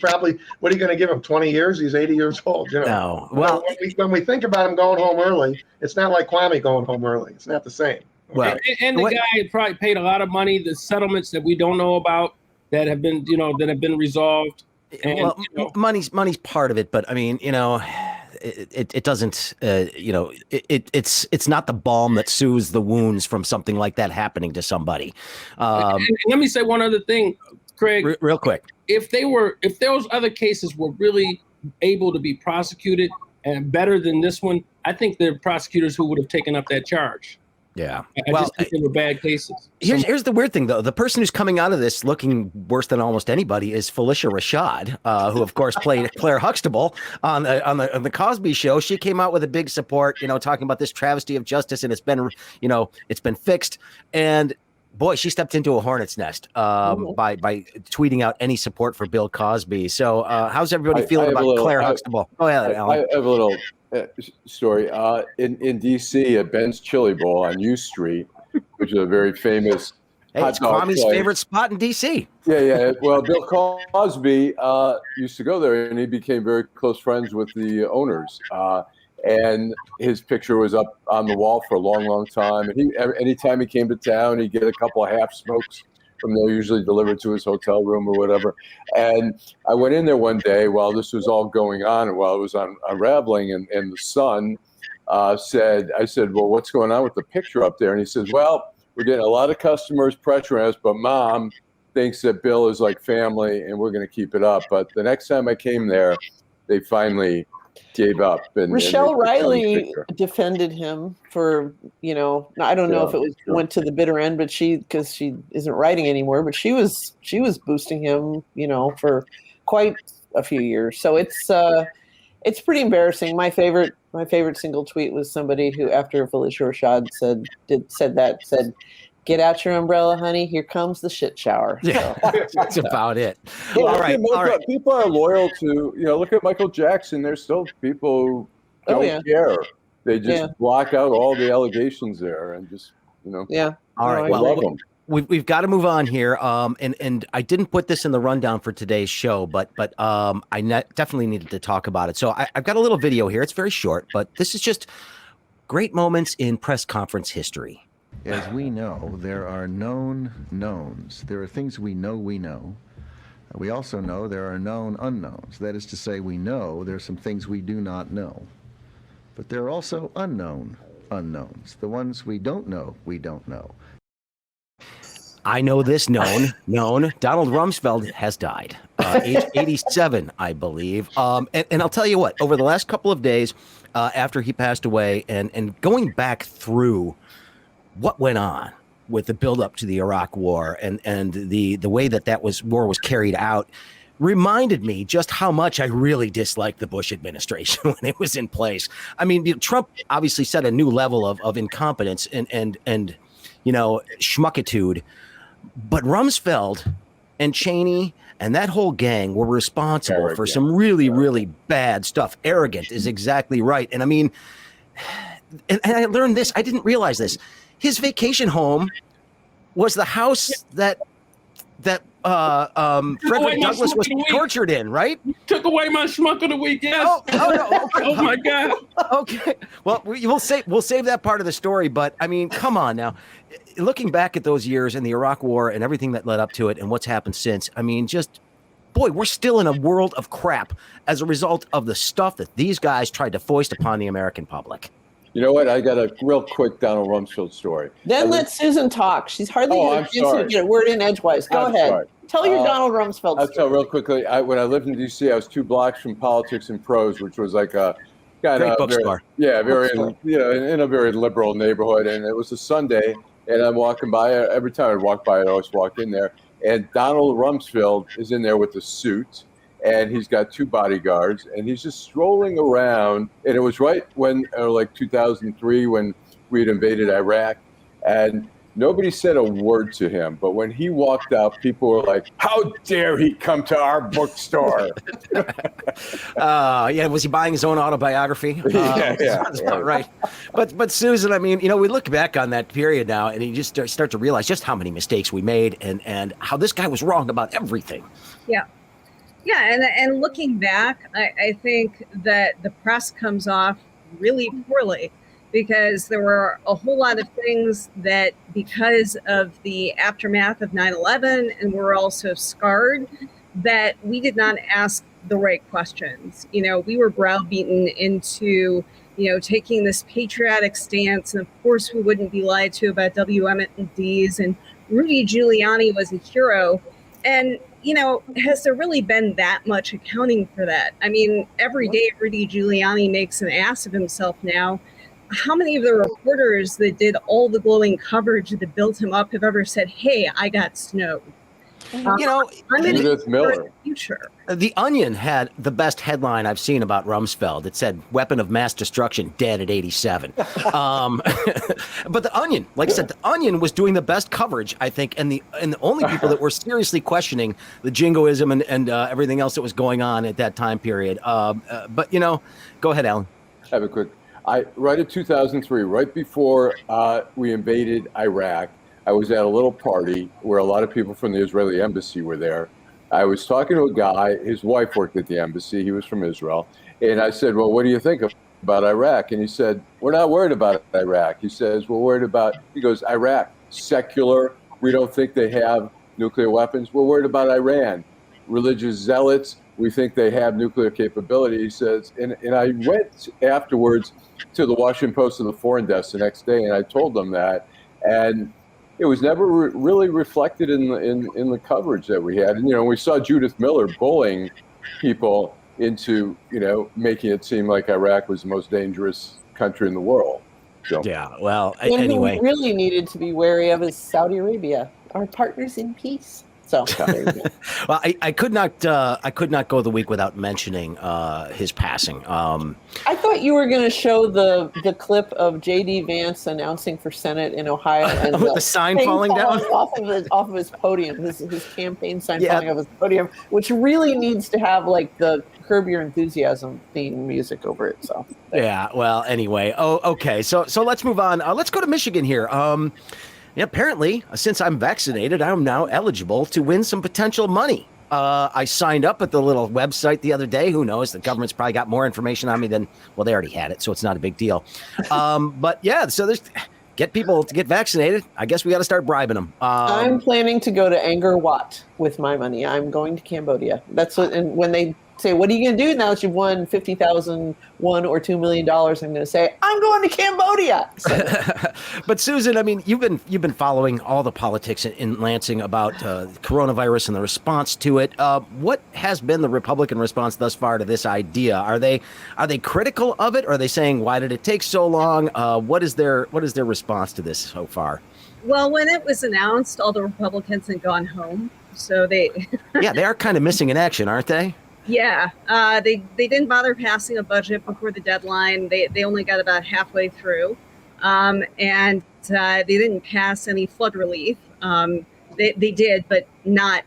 what are you going to give him? 20 years? He's 80 years old. No. Well, when we think about him going home early, it's not like Kwame going home early. It's not the same. Okay? Well, and the guy probably paid a lot of money. The settlements that we don't know about that have been, that have been resolved. And, money's part of it, but I mean, it doesn't, it's not the balm that soothes the wounds from something like that happening to somebody. And let me say one other thing, Craig, real quick. If those other cases were really able to be prosecuted and better than this one, I think there are prosecutors who would have taken up that charge. Yeah. I just think they were bad cases. Here's the weird thing, though. The person who's coming out of this looking worse than almost anybody is Felicia Rashad, who, of course, played Claire Huxtable on the Cosby Show. She came out with a big support, talking about this travesty of justice, and it's been fixed. And boy, she stepped into a hornet's nest by tweeting out any support for Bill Cosby. So how's everybody feeling about Claire Huxtable? Go ahead, Alan. I have a little story. In D.C. at Ben's Chili Bowl on U Street, which is a very famous it's Kwame's favorite spot in D.C. Yeah. Well, Bill Cosby used to go there, and he became very close friends with the owners. And his picture was up on the wall for a long time. And anytime he came to town, he'd get a couple of half smokes from there, usually delivered to his hotel room or whatever. And I went in there one day while this was all going on and while it was unraveling, and the son I said, well, what's going on with the picture up there? And he says, well, we're getting a lot of customers pressuring us, but Mom thinks that Bill is like family and we're going to keep it up. But the next time I came there, they finally gave up. And Rochelle Riley defended him for, I don't know if it went to the bitter end, but because she isn't writing anymore, but she was boosting him, for quite a few years. So it's pretty embarrassing. My favorite single tweet was somebody who, after Felicia Rashad said, "Get out your umbrella, honey. Here comes the shit shower." Yeah, that's about it. Yeah, all right. People are loyal to, look at Michael Jackson. There's still people who don't care. They just block out all the allegations there and just, Yeah. All right. Love them. We've got to move on here. And I didn't put this in the rundown for today's show, but I definitely needed to talk about it. So I've got a little video here. It's very short, but this is just great moments in press conference history. As we know, there are known knowns. There are things we know. We also know there are known unknowns. That is to say, we know there are some things we do not know. But there are also unknown unknowns. The ones we don't know, we don't know. I know this known. Donald Rumsfeld has died, age 87, I believe. And I'll tell you what, over the last couple of days after he passed away and going back through what went on with the buildup to the Iraq War and the way that war was carried out reminded me just how much I really disliked the Bush administration when it was in place. I mean, Trump obviously set a new level of incompetence and schmuckitude. But Rumsfeld and Cheney and that whole gang were responsible for some really, really bad stuff. Arrogant is exactly right. And I mean, and I learned this. I didn't realize this. His vacation home was the house that Frederick Douglass was tortured in, right? Took away my schmuck of the week. Yes. No, okay. Oh my God. Okay. Well, we'll save that part of the story. But I mean, come on now. Looking back at those years and the Iraq War and everything that led up to it and what's happened since, I mean, we're still in a world of crap as a result of the stuff that these guys tried to foist upon the American public. You know what? I got a real quick Donald Rumsfeld story. Then let Susan talk. She's hardly going to get a word in edgewise. Go ahead. Sorry. Tell your Donald Rumsfeld story. I'll tell real quickly. When I lived in D.C., I was 2 blocks from Politics and Prose, which was like a kind of bookstore. In a very liberal neighborhood. And it was a Sunday, and I'm walking by. Every time I'd walk by, I'd always walk in there. And Donald Rumsfeld is in there with a suit. And he's got 2 bodyguards, and he's just strolling around. And it was right when, like 2003, when we had invaded Iraq, and nobody said a word to him. But when he walked out, people were like, "How dare he come to our bookstore?" Was he buying his own autobiography? That's not right. But Susan, I mean, we look back on that period now, and you just start to realize just how many mistakes we made, and how this guy was wrong about everything. Yeah. Yeah, and looking back, I think that the press comes off really poorly because there were a whole lot of things that, because of the aftermath of 9/11, and we're also scarred, that we did not ask the right questions. We were browbeaten into, taking this patriotic stance, and of course we wouldn't be lied to about WMDs, and Rudy Giuliani was a hero. And has there really been that much accounting for that? I mean, every day Rudy Giuliani makes an ass of himself now. How many of the reporters that did all the glowing coverage that built him up have ever said, "Hey, I got snowed"? Judith Miller. The Onion had the best headline I've seen about Rumsfeld. It said, "Weapon of mass destruction, dead at 87." But the Onion, like I said, the Onion was doing the best coverage, I think, and the only people that were seriously questioning the jingoism and everything else that was going on at that time period. But go ahead, Alan. Have a quick. Right in 2003, right before we invaded Iraq, I was at a little party where a lot of people from the Israeli embassy were there. I was talking to a guy, his wife worked at the embassy, he was from Israel, and I said, "Well, what do you think about Iraq?" And he said, "We're not worried about Iraq." He says, "We're worried about," he goes, "Iraq, secular, we don't think they have nuclear weapons. We're worried about Iran. Religious zealots, we think they have nuclear capability, he says. And I went afterwards to the Washington Post and the foreign desk the next day, and I told them that. And it was never really reflected in the coverage that we had. And, we saw Judith Miller bullying people into, making it seem like Iraq was the most dangerous country in the world. So. Yeah, well, and anyway. who we really needed to be wary of is Saudi Arabia, our partners in peace. So, well, I could not go the week without mentioning his passing. I thought you were going to show the clip of J.D. Vance announcing for Senate in Ohio, and with the sign falling down off of his podium, his campaign sign falling off his podium, which really needs to have like the Curb Your Enthusiasm theme music over it. So yeah. Well, anyway. Oh, okay. So let's move on. Let's go to Michigan here. Yeah, apparently, since I'm vaccinated, I'm now eligible to win some potential money. I signed up at the little website the other day. Who knows? The government's probably got more information on me than, well, they already had it, so it's not a big deal. But yeah, so there's get people to get vaccinated. I guess we got to start bribing them. I'm planning to go to Angkor Wat with my money. I'm going to Cambodia. That's what, and when they say, what are you going to do now that you've won $50,000, $1 or $2 million? I'm going to say, I'm going to Cambodia. So. But Susan, I mean, you've been following all the politics in Lansing about coronavirus and the response to it. What has been the Republican response thus far to this idea? Are they critical of it? Or are they saying, why did it take so long? What is their response to this so far? Well, when it was announced, all the Republicans had gone home, so they yeah, they are kind of missing in action, aren't they? Yeah, they didn't bother passing a budget before the deadline. They only got about halfway through, and they didn't pass any flood relief. They did, but not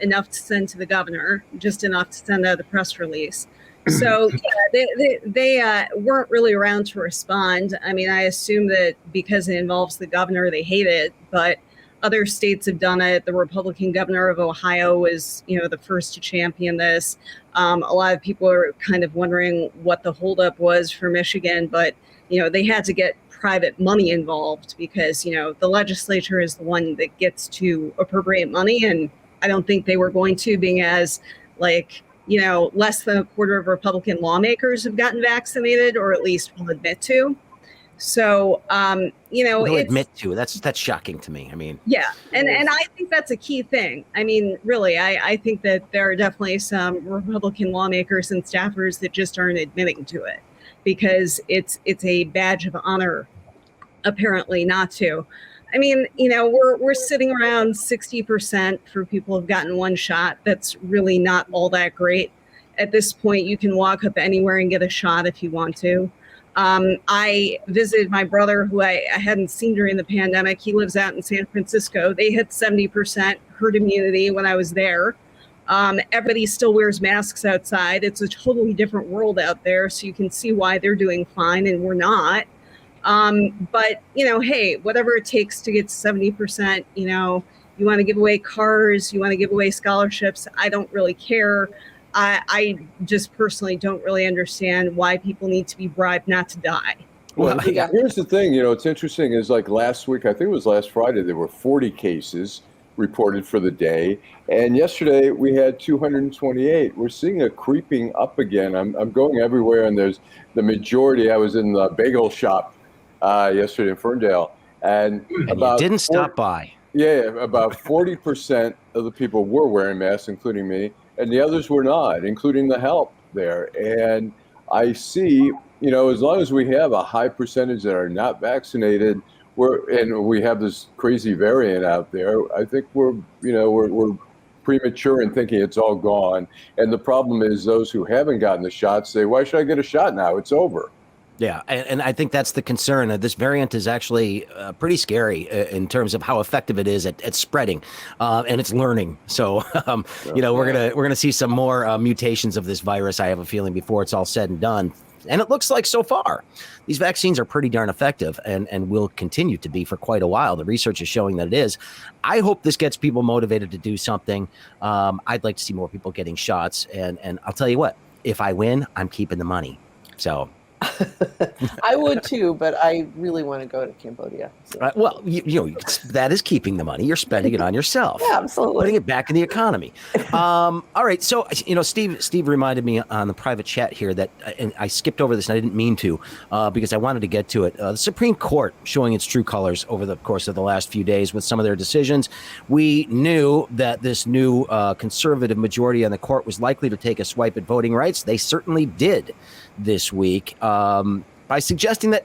enough to send to the governor, just enough to send out a press release. So yeah, they weren't really around to respond. I mean, I assume that because it involves the governor, they hate it, but other states have done it. The Republican governor of Ohio was, the first to champion this. A lot of people are kind of wondering what the holdup was for Michigan, but, they had to get private money involved because, the legislature is the one that gets to appropriate money. And I don't think they were going to, being as less than a quarter of Republican lawmakers have gotten vaccinated, or at least will admit to. So, We'll admit to that's shocking to me. I mean, yeah. And I think that's a key thing. I mean, really, I think that there are definitely some Republican lawmakers and staffers that just aren't admitting to it because it's a badge of honor, apparently, not to. I mean, we're sitting around 60% for people who've gotten one shot. That's really not all that great. At this point, you can walk up anywhere and get a shot if you want to. I visited my brother, who I hadn't seen during the pandemic. He lives out in San Francisco. They hit 70% herd immunity when I was there. Everybody still wears masks outside. It's a totally different world out there. So you can see why they're doing fine and we're not. But, hey, whatever it takes to get to 70%, you want to give away cars, you want to give away scholarships. I don't really care. I just personally don't really understand why people need to be bribed not to die. Well, here's the thing, it's interesting is like last week, I think it was last Friday, there were 40 cases reported for the day. And yesterday we had 228. We're seeing a creeping up again. I'm going everywhere and there's the majority. I was in the bagel shop yesterday in Ferndale. And about you didn't stop by. Yeah, about 40% of the people were wearing masks, including me. And the others were not, including the help there. And I see, as long as we have a high percentage that are not vaccinated, and we have this crazy variant out there, I think we're premature in thinking it's all gone. And the problem is those who haven't gotten the shot say, why should I get a shot now? It's over. Yeah, and I think that's the concern. This variant is actually pretty scary in terms of how effective it is at spreading, and it's learning. So, we're gonna see some more mutations of this virus. I have a feeling before it's all said and done. And it looks like so far, these vaccines are pretty darn effective and will continue to be for quite a while. The research is showing that it is. I hope this gets people motivated to do something. I'd like to see more people getting shots. And I'll tell you what, if I win, I'm keeping the money. So. I would too, but I really want to go to Cambodia. So. Well, that is keeping the money. You're spending it on yourself. Yeah, absolutely. Putting it back in the economy. All right. So, Steve reminded me on the private chat here that, and I skipped over this and I didn't mean to, because I wanted to get to it. The Supreme Court showing its true colors over the course of the last few days with some of their decisions. We knew that this new conservative majority on the court was likely to take a swipe at voting rights. They certainly did this week. By suggesting that,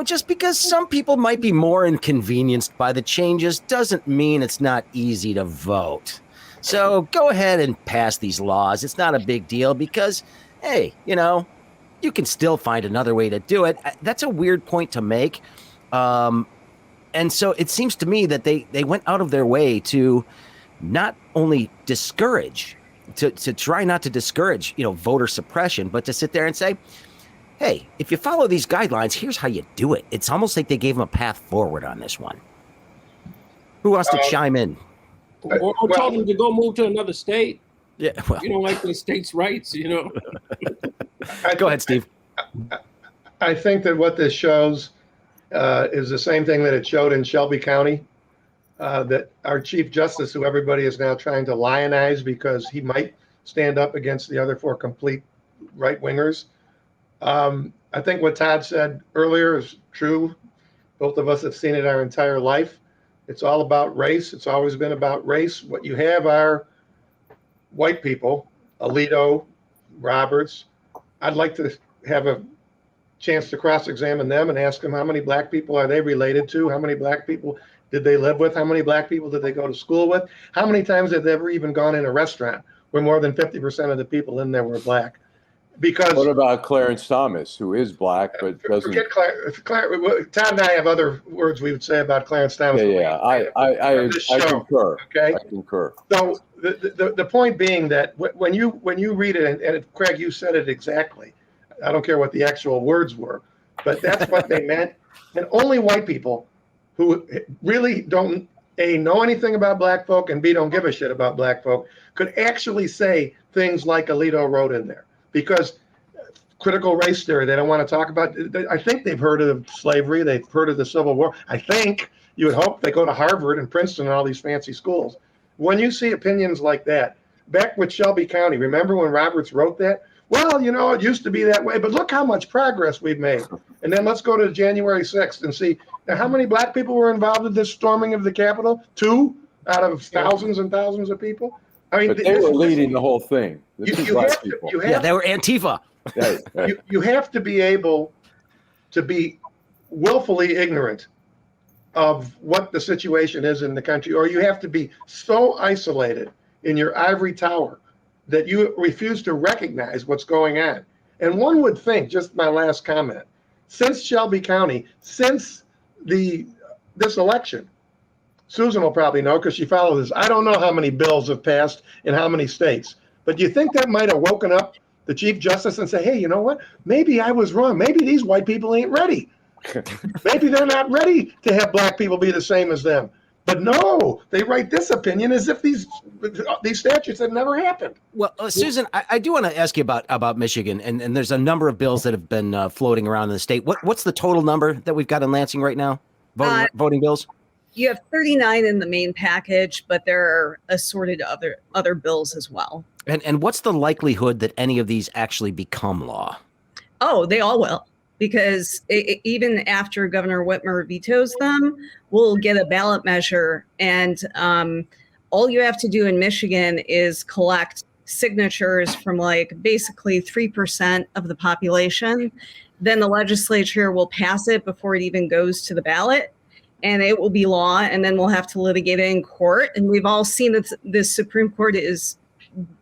just because some people might be more inconvenienced by the changes doesn't mean it's not easy to vote. So go ahead and pass these laws. It's not a big deal because, hey, you can still find another way to do it. That's a weird point to make. And so it seems to me that they went out of their way to not only discourage, to try not to discourage, voter suppression, but to sit there and say, hey, if you follow these guidelines, here's how you do it. It's almost like they gave them a path forward on this one. Who wants to chime in? Or told them to go move to another state. Yeah, well. You don't like the state's rights, Go ahead, Steve. I think that what this shows is the same thing that it showed in Shelby County, that our Chief Justice, who everybody is now trying to lionize because he might stand up against the other four complete right-wingers. I think what Todd said earlier is true. Both of us have seen it our entire life. It's all about race. It's always been about race. What you have are white people, Alito, Roberts. I'd like to have a chance to cross-examine them and ask them how many black people are they related to? How many black people did they live with? How many black people did they go to school with? How many times have they ever even gone in a restaurant where more than 50% of the people in there were black? Because what about Clarence Thomas, who is black but doesn't? Forget Todd and I have other words we would say about Clarence Thomas. Yeah, I concur. Okay, I concur. So the point being that when you read it, and Craig, you said it exactly. I don't care what the actual words were, but that's what they meant. And only white people who really don't A, know anything about black folk, and B, don't give a shit about black folk could actually say things like Alito wrote in there. Because critical race theory, they don't want to talk about. I think they've heard of slavery. They've heard of the Civil War. I think you would hope they go to Harvard and Princeton and all these fancy schools. When you see opinions like that, back with Shelby County, remember when Roberts wrote that? Well, it used to be that way, but look how much progress we've made. And then let's go to January 6th and see now how many black people were involved in this storming of the Capitol? 2 out of thousands and thousands of people. I mean, but they were leading the whole thing. You have they were Antifa. Right. You have to be able to be willfully ignorant of what the situation is in the country, or you have to be so isolated in your ivory tower that you refuse to recognize what's going on. And one would think, just my last comment, since Shelby County, since this election, Susan will probably know because she follows this. I don't know how many bills have passed in how many states, but do you think that might have woken up the Chief Justice and say, hey, you know what? Maybe I was wrong. Maybe these white people ain't ready. Maybe they're not ready to have black people be the same as them. But no, they write this opinion as if these statutes have never happened. Well, Susan, I do want to ask you about Michigan, and there's a number of bills that have been floating around in the state. What's the total number that we've got in Lansing right now? Voting bills? You have 39 in the main package, but there are assorted other bills as well. And what's the likelihood that any of these actually become law? Oh, they all will. Because even after Governor Whitmer vetoes them, we'll get a ballot measure. And all you have to do in Michigan is collect signatures from basically 3% of the population. Then the legislature will pass it before it even goes to the ballot. And it will be law. And then we'll have to litigate it in court. And we've all seen that the Supreme Court is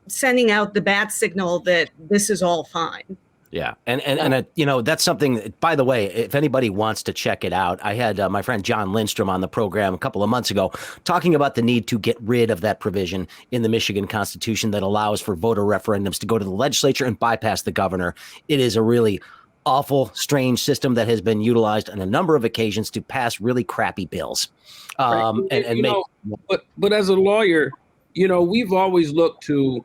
sending out the bat signal that this is all fine. Yeah. And that's something, by the way, if anybody wants to check it out, I had my friend John Lindstrom on the program a couple of months ago talking about the need to get rid of that provision in the Michigan Constitution that allows for voter referendums to go to the legislature and bypass the governor. It is a really awful, strange system that has been utilized on a number of occasions to pass really crappy bills. But as a lawyer, we've always looked to,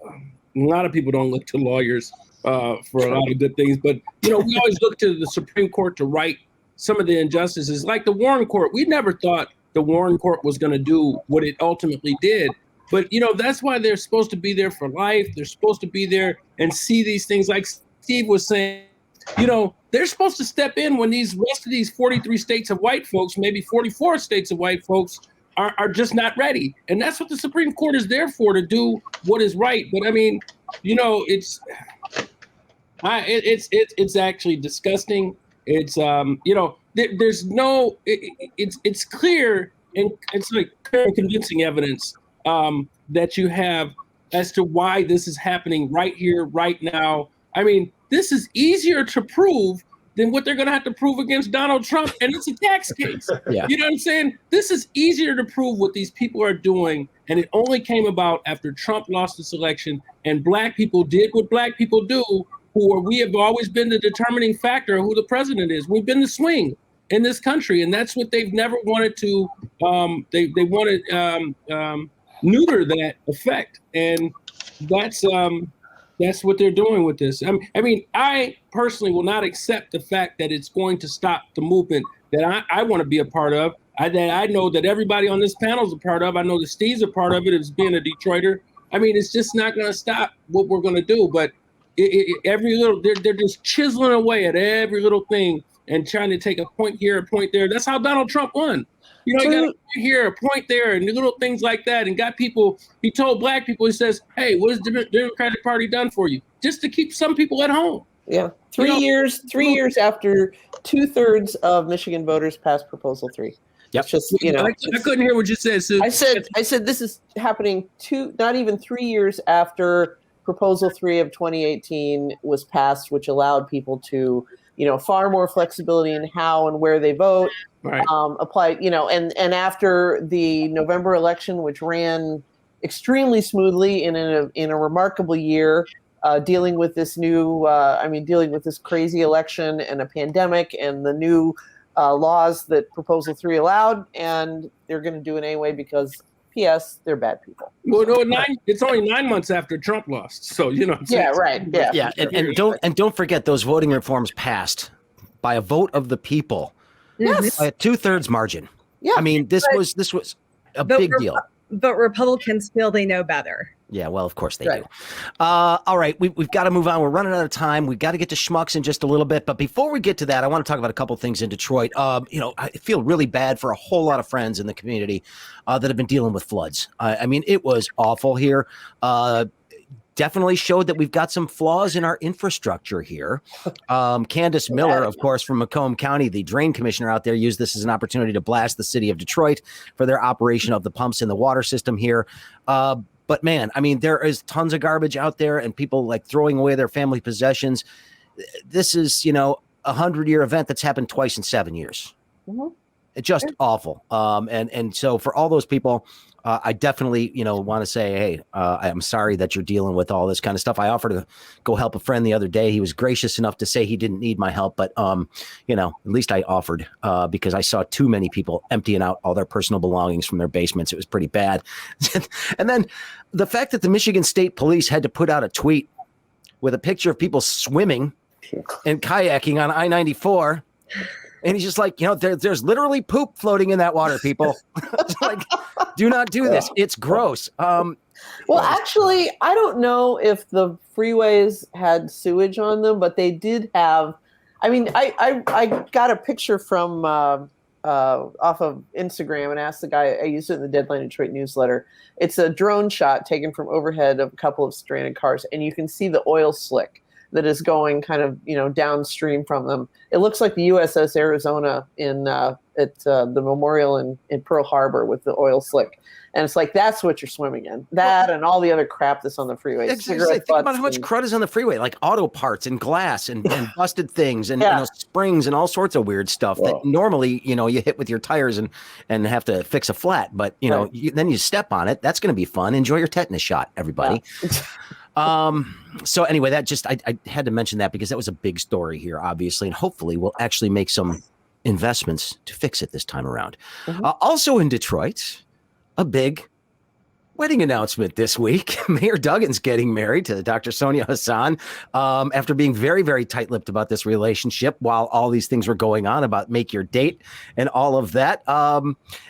a lot of people don't look to lawyers for a lot of good things. But, we always look to the Supreme Court to right some of the injustices. Like the Warren Court, we never thought the Warren Court was going to do what it ultimately did. But, that's why they're supposed to be there for life. They're supposed to be there and see these things. Like Steve was saying, they're supposed to step in when these rest of these 43 states of white folks, maybe 44 states of white folks, are just not ready. And that's what the Supreme Court is there for, to do what is right. But I mean, it's actually disgusting. It's there's no it's clear, and it's like clear and convincing evidence that you have as to why this is happening right here, right now. I mean, this is easier to prove than what they're going to have to prove against Donald Trump, and it's a tax case. Yeah. You know what I'm saying? This is easier to prove what these people are doing, and it only came about after Trump lost this election, and Black people did what Black people do, we have always been the determining factor of who the president is. We've been the swing in this country, and that's what they've never wanted to. They wanted neuter that effect, and that's what they're doing with this. I mean, I personally will not accept the fact that it's going to stop the movement that I want to be a part of. That I know that everybody on this panel is a part of. I know that Steve's a part of it as being a Detroiter. I mean, it's just not going to stop what we're going to do. But they're just chiseling away at every little thing and trying to take a point here, a point there. That's how Donald Trump won. He got a point here, a point there, and little things like that, and got people. He told Black people, he says, "Hey, what has the Democratic Party done for you?" Just to keep some people at home. Yeah, 3 years. 3 years after 2/3 of Michigan voters passed Proposal 3. Yep. It's just I couldn't hear what you said, Sue. I said this is happening not even 3 years after Proposal 3 of 2018 was passed, which allowed people to, far more flexibility in how and where they vote. Right. Apply, and after the November election, which ran extremely smoothly in a remarkable year, dealing with this dealing with this crazy election and a pandemic and the new laws that Proposal 3 allowed, and they're going to do it anyway because, P.S., they're bad people. Well, no, it's only 9 months after Trump lost, so Yeah, right. Yeah, and don't forget those voting reforms passed by a vote of the people. Yes. By a 2/3 margin. Yeah. I mean, this was a big deal. But Republicans feel they know better. Yeah, well, of course they do. All right, we've got to move on. We're running out of time. We've got to get to Schmucks in just a little bit. But before we get to that, I want to talk about a couple things in Detroit. I feel really bad for a whole lot of friends in the community that have been dealing with floods. I mean, it was awful here. Definitely showed that we've got some flaws in our infrastructure here. Candace Miller, of course, from Macomb County, the drain commissioner out there, used this as an opportunity to blast the city of Detroit for their operation of the pumps in the water system here. But man, I mean, there is tons of garbage out there and people like throwing away their family possessions. This is, a 100-year event that's happened twice in 7 years. Mm-hmm. It's just awful. And so for all those people, I definitely, want to say, hey, I'm sorry that you're dealing with all this kind of stuff. I offered to go help a friend the other day. He was gracious enough to say he didn't need my help, but at least I offered because I saw too many people emptying out all their personal belongings from their basements. It was pretty bad. And then the fact that the Michigan State Police had to put out a tweet with a picture of people swimming and kayaking on I-94. And he's just like, there's literally poop floating in that water, people. Like, do not do this. It's gross. Well, actually, I don't know if the freeways had sewage on them, but they did have. I mean, I got a picture from off of Instagram and asked the guy. I used it in the Deadline Detroit newsletter. It's a drone shot taken from overhead of a couple of stranded cars, and you can see the oil slick that is going kind of, downstream from them. It looks like the USS Arizona at the memorial in Pearl Harbor with the oil slick. And it's like, that's what you're swimming in. That and all the other crap that's on the freeway. Think about how much crud is on the freeway, like auto parts and glass and busted things and springs and all sorts of weird stuff that normally, you hit with your tires and have to fix a flat. But, then you step on it. That's going to be fun. Enjoy your tetanus shot, everybody. Yeah. So anyway, I had to mention that because that was a big story here, obviously, and hopefully we'll actually make some investments to fix it this time around. Mm-hmm. Also in Detroit, a big Wedding announcement this week. Mayor Duggan's getting married to Dr. Sonia Hassan after being very, very tight-lipped about this relationship while all these things were going on about make your date and all of that.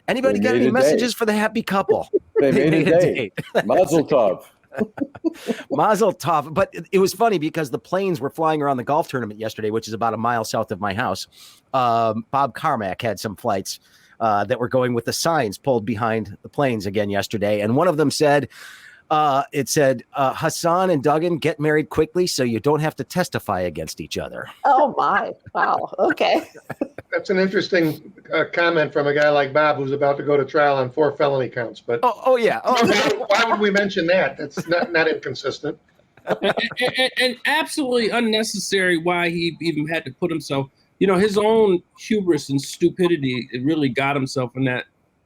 Anybody got any messages for the happy couple? They made a date. Mazel tov. Mazel tov. But it was funny because the planes were flying around the golf tournament yesterday, which is about a mile south of my house. Bob Carmack had some flights that were going with the signs pulled behind the planes again yesterday. And one of them said, Hassan and Duggan, get married quickly so you don't have to testify against each other. Oh, my. Wow. Okay. That's an interesting comment from a guy like Bob who's about to go to trial on 4 felony counts. But yeah. Why would we mention that? That's not inconsistent. and absolutely unnecessary why he even had to put himself, his own hubris and stupidity, it really got himself in that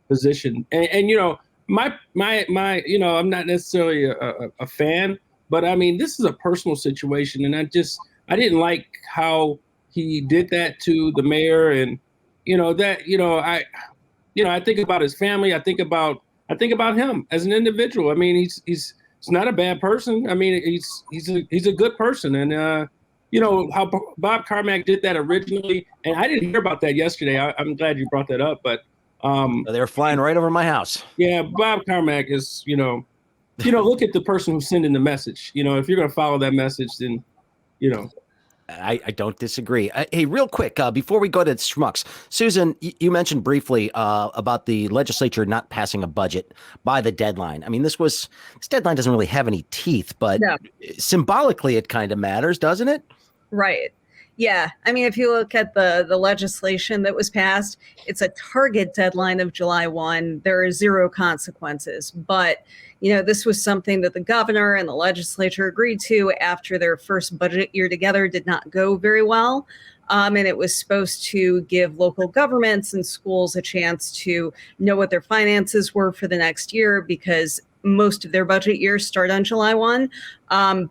position. And my I'm not necessarily a fan, but I mean, this is a personal situation. And I didn't like how he did that to the mayor. And, I think about his family. I think about him as an individual. I mean, he's not a bad person. I mean, he's a good person. And, how Bob Carmack did that originally, and I didn't hear about that yesterday. I'm glad you brought that up, but they were flying right over my house. Yeah, Bob Carmack is, look at the person who's sending the message. If you're going to follow that message, then, I don't disagree. Hey, real quick, before we go to Schmucks, Susan, you mentioned briefly about the legislature not passing a budget by the deadline. I mean, this deadline doesn't really have any teeth, but symbolically it kind of matters, doesn't it? Right. Yeah. I mean, if you look at the legislation that was passed, it's a target deadline of July 1. There are 0 consequences. But, this was something that the governor and the legislature agreed to after their first budget year together did not go very well. And it was supposed to give local governments and schools a chance to know what their finances were for the next year, because most of their budget years start on July 1.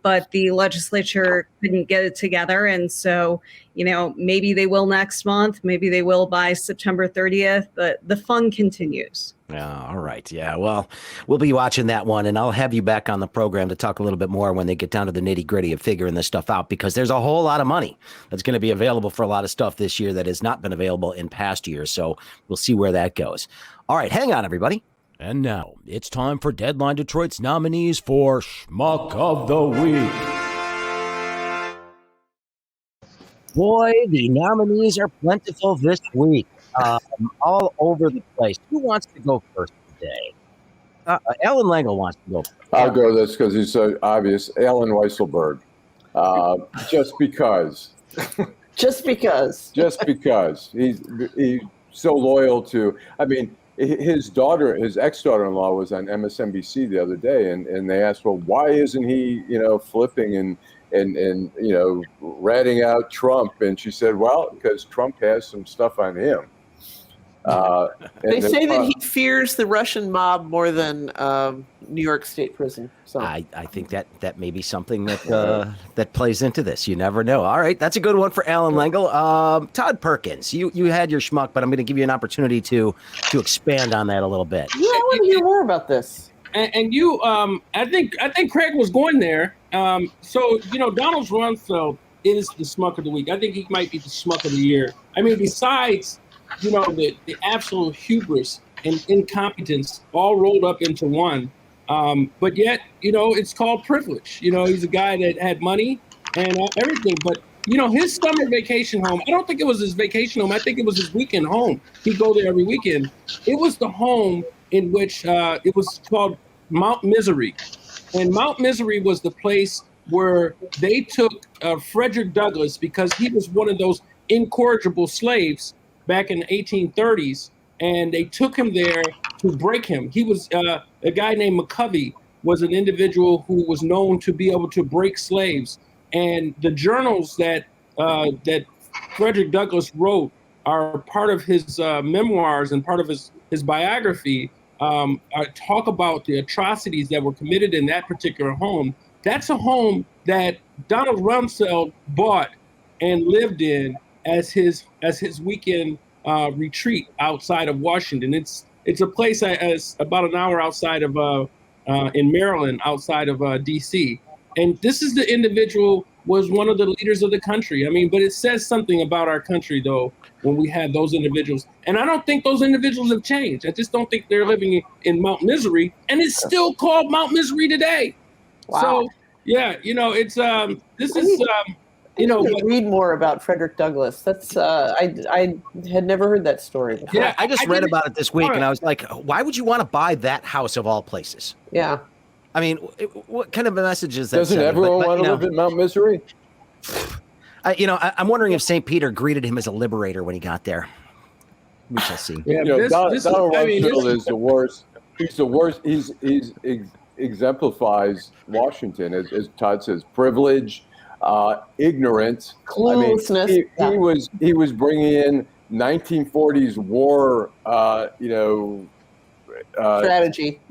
But the legislature couldn't get it together. And so, maybe they will next month. Maybe they will by September 30th. But the fun continues. Yeah. All right. Yeah. Well, we'll be watching that one, and I'll have you back on the program to talk a little bit more when they get down to the nitty gritty of figuring this stuff out, because there's a whole lot of money that's going to be available for a lot of stuff this year that has not been available in past years. So we'll see where that goes. All right. Hang on, everybody. And now it's time for Deadline Detroit's nominees for Schmuck of the Week. Boy, the nominees are plentiful this week. All over the place. Who wants to go first today? Alan Langle wants to go first. I'll go this because he's so obvious. Alan Weisselberg. Just because. Just because. Just because. He's so loyal to, I mean, his ex-daughter-in-law was on MSNBC the other day, and they asked, well, why isn't he, flipping and ratting out Trump? And she said, well, because Trump has some stuff on him. They say that he fears the Russian mob more than New York State prison. So I think that may be something that that plays into this. You never know. All right, that's a good one for Alan Langle. Todd Perkins, you had your schmuck, but I'm going to give you an opportunity to expand on that a little bit. Yeah, I want to hear more about this. And you, I think Craig was going there. So Donald Rumsfeld is the schmuck of the week. I think he might be the schmuck of the year. I mean, besides the absolute hubris and incompetence all rolled up into one. But yet, it's called privilege. He's a guy that had money and everything. But, his summer vacation home, I don't think it was his vacation home. I think it was his weekend home. He'd go there every weekend. It was the home in which it was called Mount Misery. And Mount Misery was the place where they took Frederick Douglass, because he was one of those incorrigible slaves back in the 1830s, and they took him there to break him. He was a guy named McCovey was an individual who was known to be able to break slaves. And the journals that Frederick Douglass wrote are part of his memoirs and part of his biography. Talk about the atrocities that were committed in that particular home. That's a home that Donald Rumsfeld bought and lived in as his weekend retreat outside of Washington. It's a place as about an hour outside of in Maryland outside of D.C. And this is the individual was one of the leaders of the country. I mean, but it says something about our country, though, when we have those individuals. And I don't think those individuals have changed. I just don't think they're living in Mount Misery. And it's still called Mount Misery today. Wow. So, yeah, it's this is, read more about Frederick Douglass. That's I had never heard that story before. Yeah, I just read about it this week, and I was like, why would you want to buy that house of all places? Yeah. I mean, what kind of a message is that? Doesn't everyone want to live in Mount Misery? I'm wondering if St. Peter greeted him as a liberator when he got there. We shall see. Yeah, Donald Rumsfeld is the worst. He's the worst. He's exemplifies Washington, as Todd says, privilege, ignorance, cluelessness. I mean, he was bringing in 1940s war,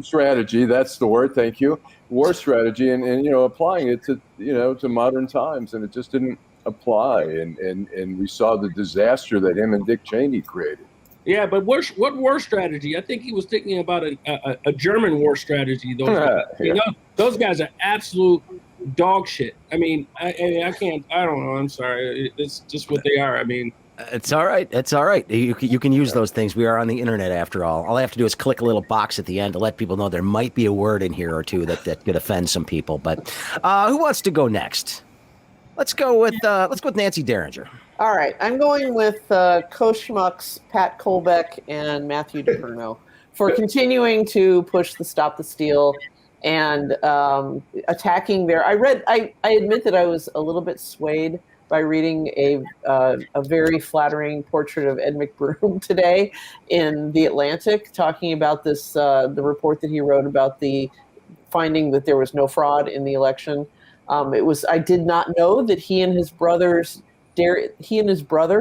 strategy. That's the word. Thank you. War strategy, and applying it to modern times, and it just didn't apply. And we saw the disaster that him and Dick Cheney created. Yeah, but what war strategy? I think he was thinking about a German war strategy. Those guys are absolute dog shit. I mean, I don't know. I'm sorry. It's just what they are. I mean, it's all right. It's all right. You can use those things. We are on the internet after all. All I have to do is click a little box at the end to let people know there might be a word in here or two that could offend some people. But who wants to go next? Let's go with Nancy Derringer. All right, I'm going with Schmuck's Pat Colbeck and Matthew DePerno for continuing to push the Stop the Steal and attacking their. I admit that I was a little bit swayed by reading a very flattering portrait of Ed McBroom today in The Atlantic, talking about this the report that he wrote about the finding that there was no fraud in the election. I did not know that he and his brother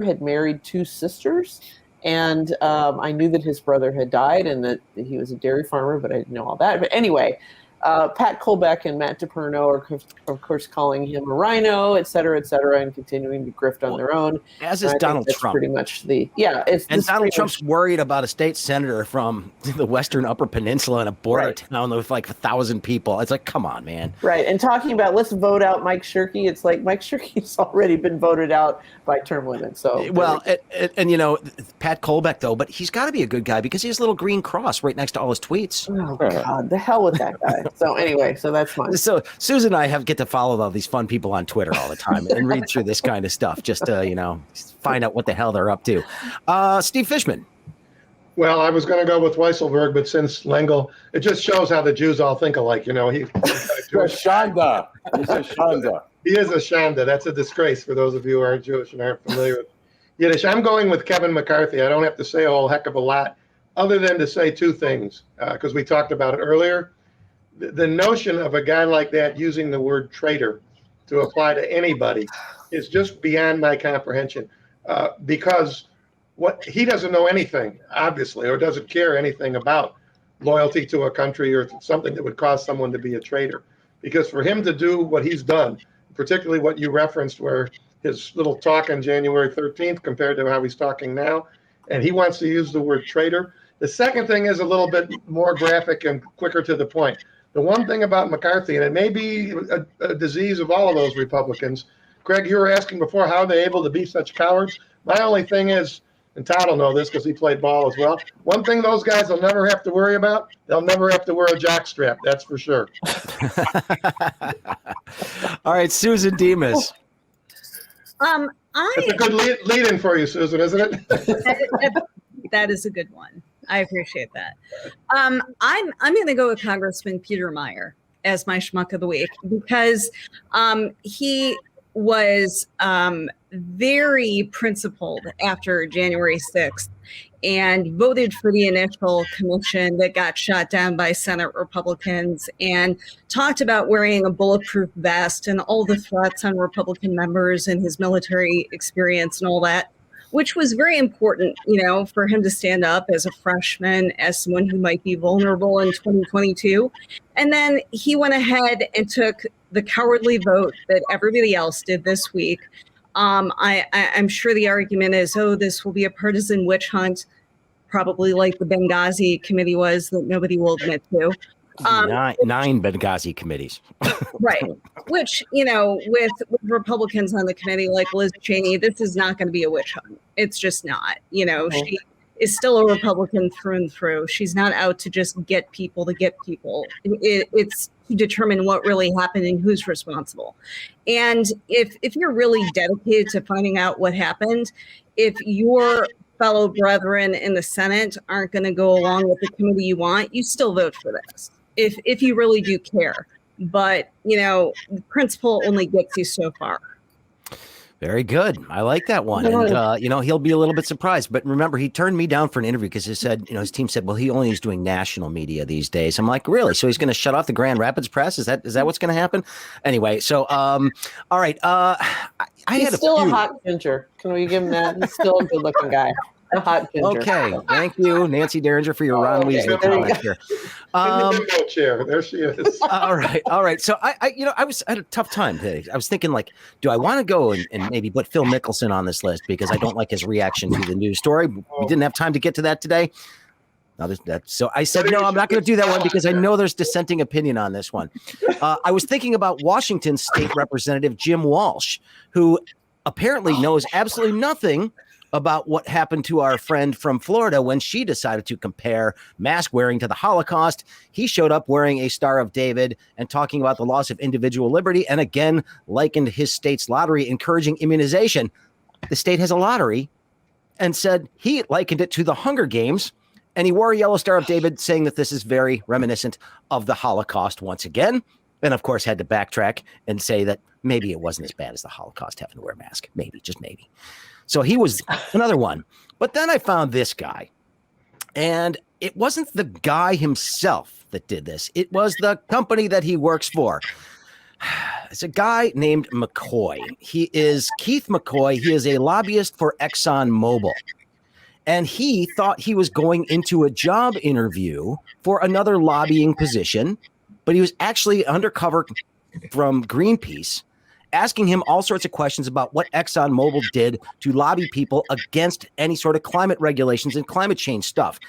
had married two sisters, and I knew that his brother had died and that he was a dairy farmer, but I didn't know all that. But anyway, Pat Colbeck and Matt DePerno are, of course, calling him a rhino, et cetera, and continuing to grift on their own. As is Donald Trump. Pretty much and Donald Trump's worried about a state senator from the Western Upper Peninsula in a border town with like 1,000 people. It's like, come on, man. Right, and talking about let's vote out Mike Shirkey. It's like Mike Shirkey's already been voted out by term limits. So Pat Colbeck though, but he's got to be a good guy because he has a little green cross right next to all his tweets. Oh God, the hell with that guy. So anyway, so that's fine. So Susan and I get to follow all these fun people on Twitter all the time and read through this kind of stuff just to, find out what the hell they're up to. Steve Fishman. Well, I was going to go with Weisselberg, but since Lengel, it just shows how the Jews all think alike. He's a Shanda. He's a Shanda. He is a Shanda. That's a disgrace for those of you who aren't Jewish and aren't familiar with Yiddish. I'm going with Kevin McCarthy. I don't have to say a whole heck of a lot other than to say two things, because we talked about it earlier. The notion of a guy like that using the word traitor to apply to anybody is just beyond my comprehension, because he doesn't know anything, obviously, or doesn't care anything about loyalty to a country or something that would cause someone to be a traitor. Because for him to do what he's done, particularly what you referenced, where his little talk on January 13th compared to how he's talking now, and he wants to use the word traitor. The second thing is a little bit more graphic and quicker to the point. The one thing about McCarthy, and it may be a disease of all of those Republicans, Greg, you were asking before, how are they able to be such cowards? My only thing is, and Todd will know this because he played ball as well, one thing those guys will never have to worry about, they'll never have to wear a jockstrap, that's for sure. All right, Susan Demas. That's a good lead-in for you, Susan, isn't it? That is a good one. I appreciate that. I'm going to go with Congressman Peter Meijer as my schmuck of the week because he was very principled after January 6th and voted for the initial commission that got shot down by Senate Republicans and talked about wearing a bulletproof vest and all the threats on Republican members and his military experience and all that, which was very important, for him to stand up as a freshman, as someone who might be vulnerable in 2022. And then he went ahead and took the cowardly vote that everybody else did this week. I'm sure the argument is, this will be a partisan witch hunt, probably like the Benghazi committee was that nobody will admit to. Nine Benghazi committees. Right. Which, with Republicans on the committee like Liz Cheney, this is not going to be a witch hunt. It's just not. She is still a Republican through and through. She's not out to just get people to get people. It's to determine what really happened and who's responsible. And if you're really dedicated to finding out what happened, if your fellow brethren in the Senate aren't going to go along with the committee you want, you still vote for this. If you really do care. But, the principle only gets you so far. Very good. I like that one. And, he'll be a little bit surprised. But remember, he turned me down for an interview because he said, his team said, well, he only is doing national media these days. I'm like, really? So he's going to shut off the Grand Rapids press? Is that what's going to happen? Anyway, so, all right. He's still a hot ginger. Can we give him that? He's still a good looking guy. A hot ginger. Okay. Thank you, Nancy Derringer, for your Ron Weasley comment here. Chair. There she is. All right. So I had a tough time today. I was thinking, like, do I want to go and maybe put Phil Mickelson on this list because I don't like his reaction to the news story. We didn't have time to get to that today. So I said, no, I'm not going to do that one because I know there's dissenting opinion on this one. I was thinking about Washington State Representative Jim Walsh, who apparently knows absolutely nothing about what happened to our friend from Florida when she decided to compare mask wearing to the Holocaust. He showed up wearing a Star of David and talking about the loss of individual liberty, and again likened his state's lottery encouraging immunization. The state has a lottery, and said he likened it to the Hunger Games, and he wore a yellow Star of David, saying that this is very reminiscent of the Holocaust once again, and of course had to backtrack and say that maybe it wasn't as bad as the Holocaust having to wear a mask. Maybe, just maybe. So he was another one. But then I found this guy, and it wasn't the guy himself that did this. It was the company that he works for. It's a guy named McCoy. He is Keith McCoy. He is a lobbyist for ExxonMobil. And he thought he was going into a job interview for another lobbying position, but he was actually undercover from Greenpeace, asking him all sorts of questions about what ExxonMobil did to lobby people against any sort of climate regulations and climate change stuff.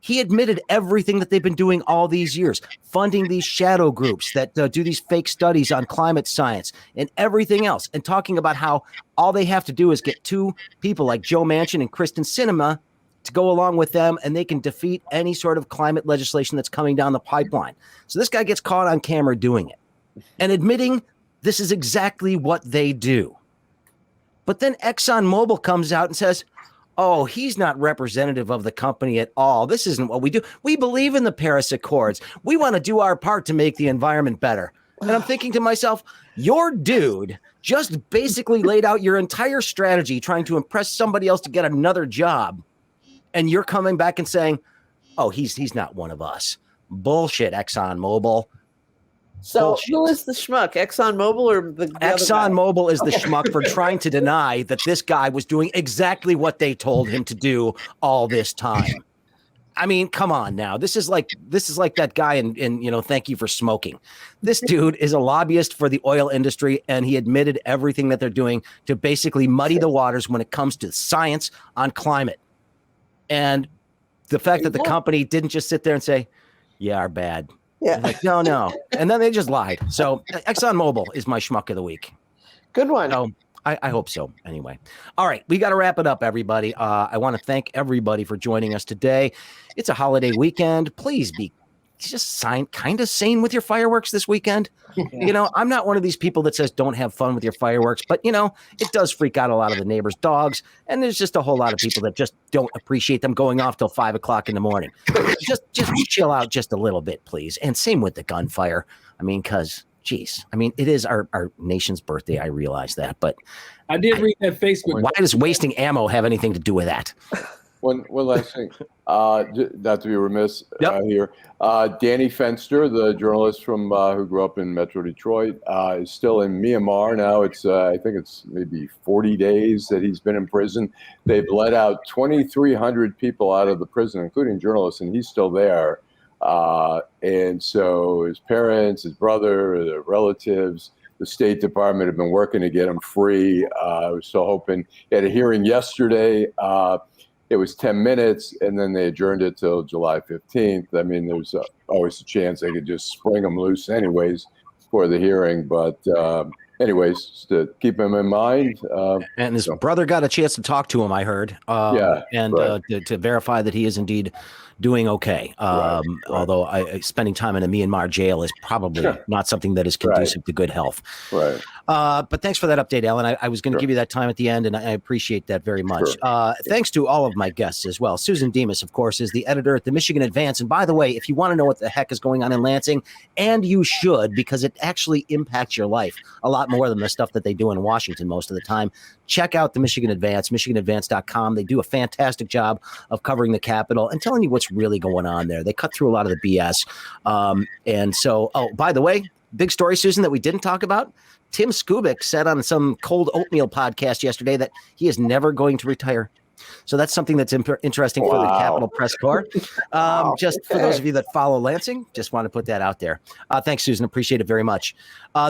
He admitted everything that they've been doing all these years, funding these shadow groups that do these fake studies on climate science and everything else, and talking about how all they have to do is get two people like Joe Manchin and Kristen Sinema to go along with them, and they can defeat any sort of climate legislation that's coming down the pipeline. So this guy gets caught on camera doing it and admitting this is exactly what they do. But then ExxonMobil comes out and says, oh, he's not representative of the company at all. This isn't what we do. We believe in the Paris Accords. We want to do our part to make the environment better. And I'm thinking to myself, your dude just basically laid out your entire strategy trying to impress somebody else to get another job. And you're coming back and saying, oh, he's not one of us. Bullshit, ExxonMobil. So Bullshit. who is the schmuck? ExxonMobil or the ExxonMobil is the schmuck for trying to deny that this guy was doing exactly what they told him to do all this time. I mean, come on now. This is like that guy in Thank You for Smoking. This dude is a lobbyist for the oil industry, and he admitted everything that they're doing to basically muddy the waters when it comes to science on climate. And the fact that the company didn't just sit there and say, yeah, our bad. Yeah. Like, no. And then they just lied. So ExxonMobil is my schmuck of the week. Good one. So I hope so. Anyway. All right. We got to wrap it up, everybody. I want to thank everybody for joining us today. It's a holiday weekend. Please be just kind of sane with your fireworks this weekend. I'm not one of these people that says don't have fun with your fireworks, but it does freak out a lot of the neighbors' dogs, and there's just a whole lot of people that just don't appreciate them going off till 5 o'clock in the morning. Just chill out just a little bit, please. And same with the gunfire. I mean, because it is our nation's birthday. I realize that, but I did read that Facebook. Why does wasting ammo have anything to do with that? One last thing, not to be remiss here. Danny Fenster, the journalist from who grew up in Metro Detroit, is still in Myanmar now. I think it's maybe 40 days that he's been in prison. They've let out 2,300 people out of the prison, including journalists, and he's still there. And so his parents, his brother, the relatives, the State Department have been working to get him free. We're still hoping. He had a hearing yesterday. it was 10 minutes, and then they adjourned it till July 15th. I mean, there's always a chance they could just spring them loose anyways for the hearing. But anyways, just to keep him in mind. And his brother got a chance to talk to him, I heard. To verify that he is indeed doing okay. Right. Although spending time in a Myanmar jail is probably not something that is conducive to good health. Right. But thanks for that update, Alan. I was going to give you that time at the end, and I appreciate that very much. Thanks to all of my guests as well. Susan Demas, of course, is the editor at the Michigan Advance. And by the way, if you want to know what the heck is going on in Lansing, and you should, because it actually impacts your life a lot more than the stuff that they do in Washington most of the time, check out the Michigan Advance, michiganadvance.com. They do a fantastic job of covering the Capitol and telling you what's really going on there. They cut through a lot of the BS. By the way, big story, Susan, that we didn't talk about. Tim Skubic said on some cold oatmeal podcast yesterday that he is never going to retire. So that's something that's interesting for the Capitol Press Corps. Just for those of you that follow Lansing, just want to put that out there. Thanks, Susan. Appreciate it very much.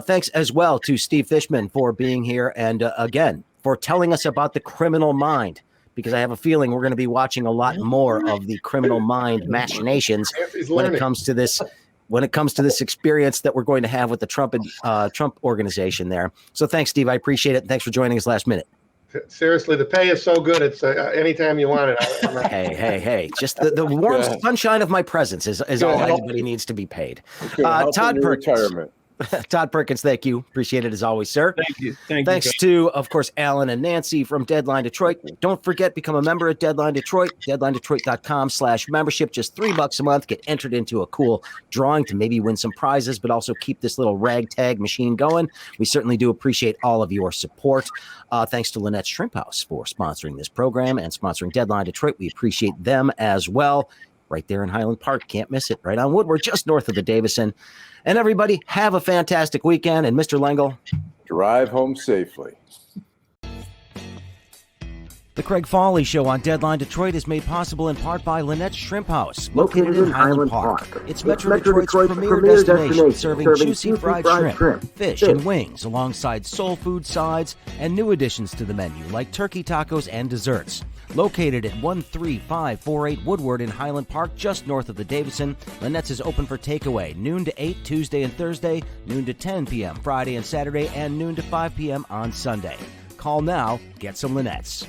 Thanks as well to Steve Fishman for being here and again, for telling us about the criminal mind, because I have a feeling we're going to be watching a lot more of the criminal mind machinations when it comes to this. When it comes to this experience that we're going to have with the Trump organization there. So thanks, Steve. I appreciate it. And thanks for joining us last minute. Seriously, the pay is so good. It's anytime you want it. Hey. Just the warm sunshine of my presence is all anybody needs to be paid. Todd Perkins. Retirement. Todd Perkins, thank you. Appreciate it as always, sir. Thank you. Thanks to, of course, Alan and Nancy from Deadline Detroit. Don't forget, become a member at Deadline Detroit, deadlinedetroit.com/membership. Just $3 a month. Get entered into a cool drawing to maybe win some prizes, but also keep this little ragtag machine going. We certainly do appreciate all of your support. Thanks to Lynette's Shrimp House for sponsoring this program and sponsoring Deadline Detroit. We appreciate them as well. Right there in Highland Park. Can't miss it. Right on Woodward, just north of the Davison. And everybody, have a fantastic weekend. And Mr. Lengel, drive home safely. The Craig Foley Show on Deadline Detroit is made possible in part by Lynette's Shrimp House, located in Highland Park. It's Metro Detroit's premier destination, serving juicy fried shrimp, fish, and wings, alongside soul food sides and new additions to the menu like turkey tacos and desserts. Located at 13548 Woodward in Highland Park, just north of the Davison, Lynette's is open for takeaway, noon to 8 Tuesday and Thursday, noon to 10 p.m. Friday and Saturday, and noon to 5 p.m. on Sunday. Call now, get some Lynette's.